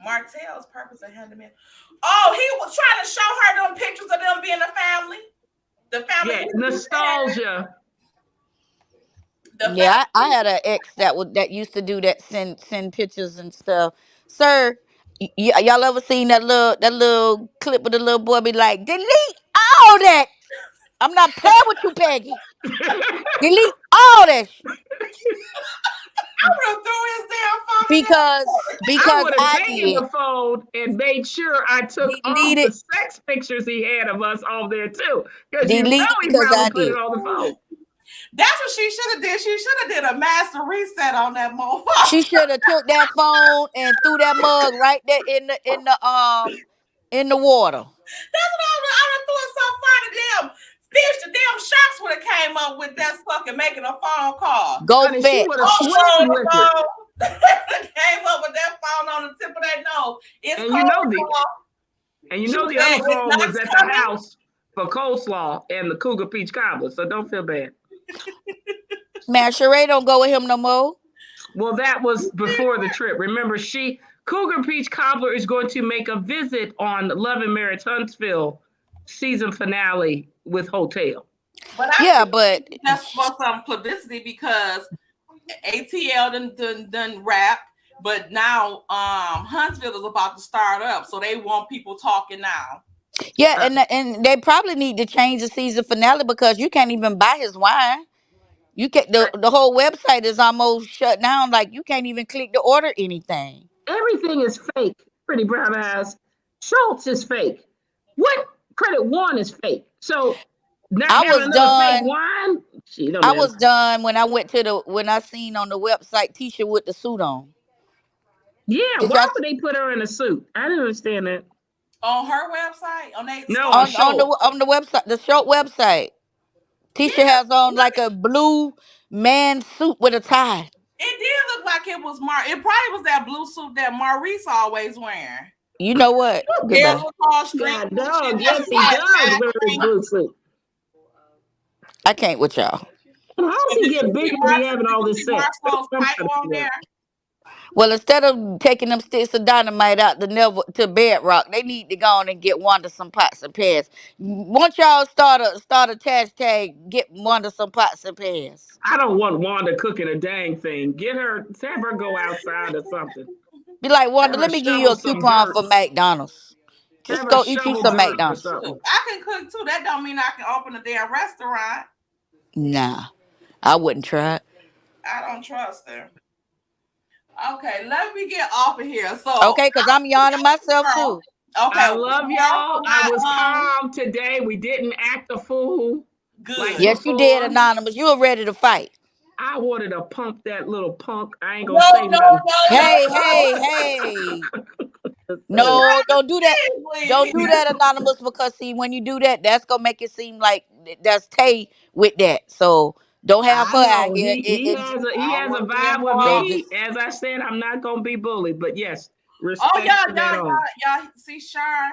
Martell's purpose of handing me. Oh, he was trying to show her them pictures of them being a family. The family Yeah, he used to have. nostalgia. The Yeah, family. I had an ex that used to do that, send pictures and stuff. Sir, y'all ever seen that little clip with the little boy be like, delete all that. I'm not playing with you, Peggy. Delete all that I would have threw his damn phone in there. I because would have I taken did the phone and made sure I took all delete the it, sex pictures he had of us off there too. Because you know delete it he because probably I put it did. on the phone. That's what she should have did. She should have did a master reset on that motherfucker. She should have took that phone and threw that mug right there in the water. That's what I would have threw it so far. The damn fish, the damn sharks would have came up with that fucking making a phone call. Go Honey, she would have fetch. Oh, swam the with it. phone. Came up with that phone on the tip of that nose. It's And you cold, know the y'all. and you She know the said other it's phone was not at the coming. house for coleslaw and the Cougar Peach Cobbler. So don't feel bad. Man, Sheree don't go with him no more. Well, that was before the trip. Remember, she Cougar Peach Cobbler is going to make a visit on Love and Marriage Huntsville season finale with Hotel. But I Yeah, think but that's for some publicity because ATL done rap, but now Huntsville is about to start up, so they want people talking now. yeah, Uh, and they probably need to change the season finale because you can't even buy his wine. You can the whole website is almost shut down. Like you can't even click to order anything. Everything is fake. Pretty brown eyes. Schultz is fake. What Credit One is fake. So not I having was another fake done. wine, she don't I matter. was done when I went to the when I seen on the website Tisha with the suit on. Yeah, Did why y'all would they put her in a suit? I didn't understand that. On her website, on their No, store. on Schultz. on the website the short website? Yeah, Tisha has on like a blue man suit with a tie. it did look like it was It probably was that blue suit that Maurice always wearing. You know what? Hair Goodbye. was all streaming God and shit. dog, That's yes, he why does I wear his think. blue suit. I can't with y'all. How does And he did you get see bigger to be Marcel? having Did all you this see sex? That's Marcel's what I'm title trying to on figure out. there? Well, instead of taking them sticks of dynamite out the never to bedrock, they need to go on and get Wanda some pots and pans. Once y'all start a hashtag, get Wanda some pots and pans. I don't want Wanda cooking a dang thing. Get her, have her go outside or something. Be like, Have Wanda, her let me give you shovel a some coupon dirt. for McDonald's. Have Just her go eat you shovel some dirt or McDonald's. something. I can cook too. That don't mean I can open a damn restaurant. Nah, I wouldn't try it. I don't trust her. Okay, let me get off of here. So Okay, because I'm yawning myself tomorrow. too. Okay, I love tomorrow y'all. we're I was not calm today. We didn't act a fool like good. Yes, you did, before. Anonymous. You were ready to fight. I wanted to pump that little punk. I ain't gonna No, say no, nothing. no, no, Hey, no. hey, hey. Just saying. No, don't do that. Don't do Please. that, Anonymous, because see, when you do that, that's gonna make it seem like that's Tay with that. So don't have I her out know here. he I has a wasn't being vibe with They blunt. me. just, As I said, I'm not gonna be bullied, but yes, Oh, respect to that on. y'all see Shar?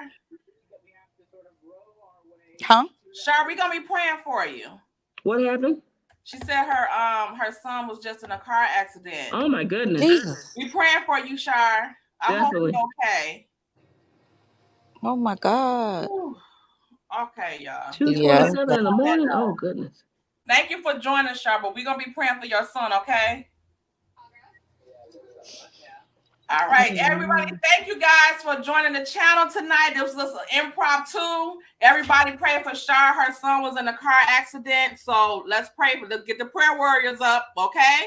huh? Shar, we gonna be praying for you. What happened? She said her son was just in a car accident. Oh my goodness. Jesus. We praying for you, Shar. I hope Definitely. you're okay. Oh my God. Whew. Okay, y'all. Yeah. 2:27 in the On that morning. Oh note, goodness. thank you for joining, Shar. But we're gonna be praying for your son, okay? All right, everybody. Amen. Thank you guys for joining the channel tonight. This was an impromptu. Everybody pray for Shar. Her son was in a car accident. So let's pray get the prayer warriors up, okay?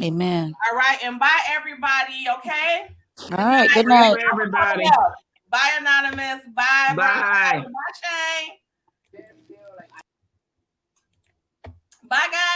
Amen. All right, and bye everybody, okay? All Good right. night. Good Pray night. for everybody. Bye, Anonymous. Bye, Bye. Bye, Shane. Bye, guys.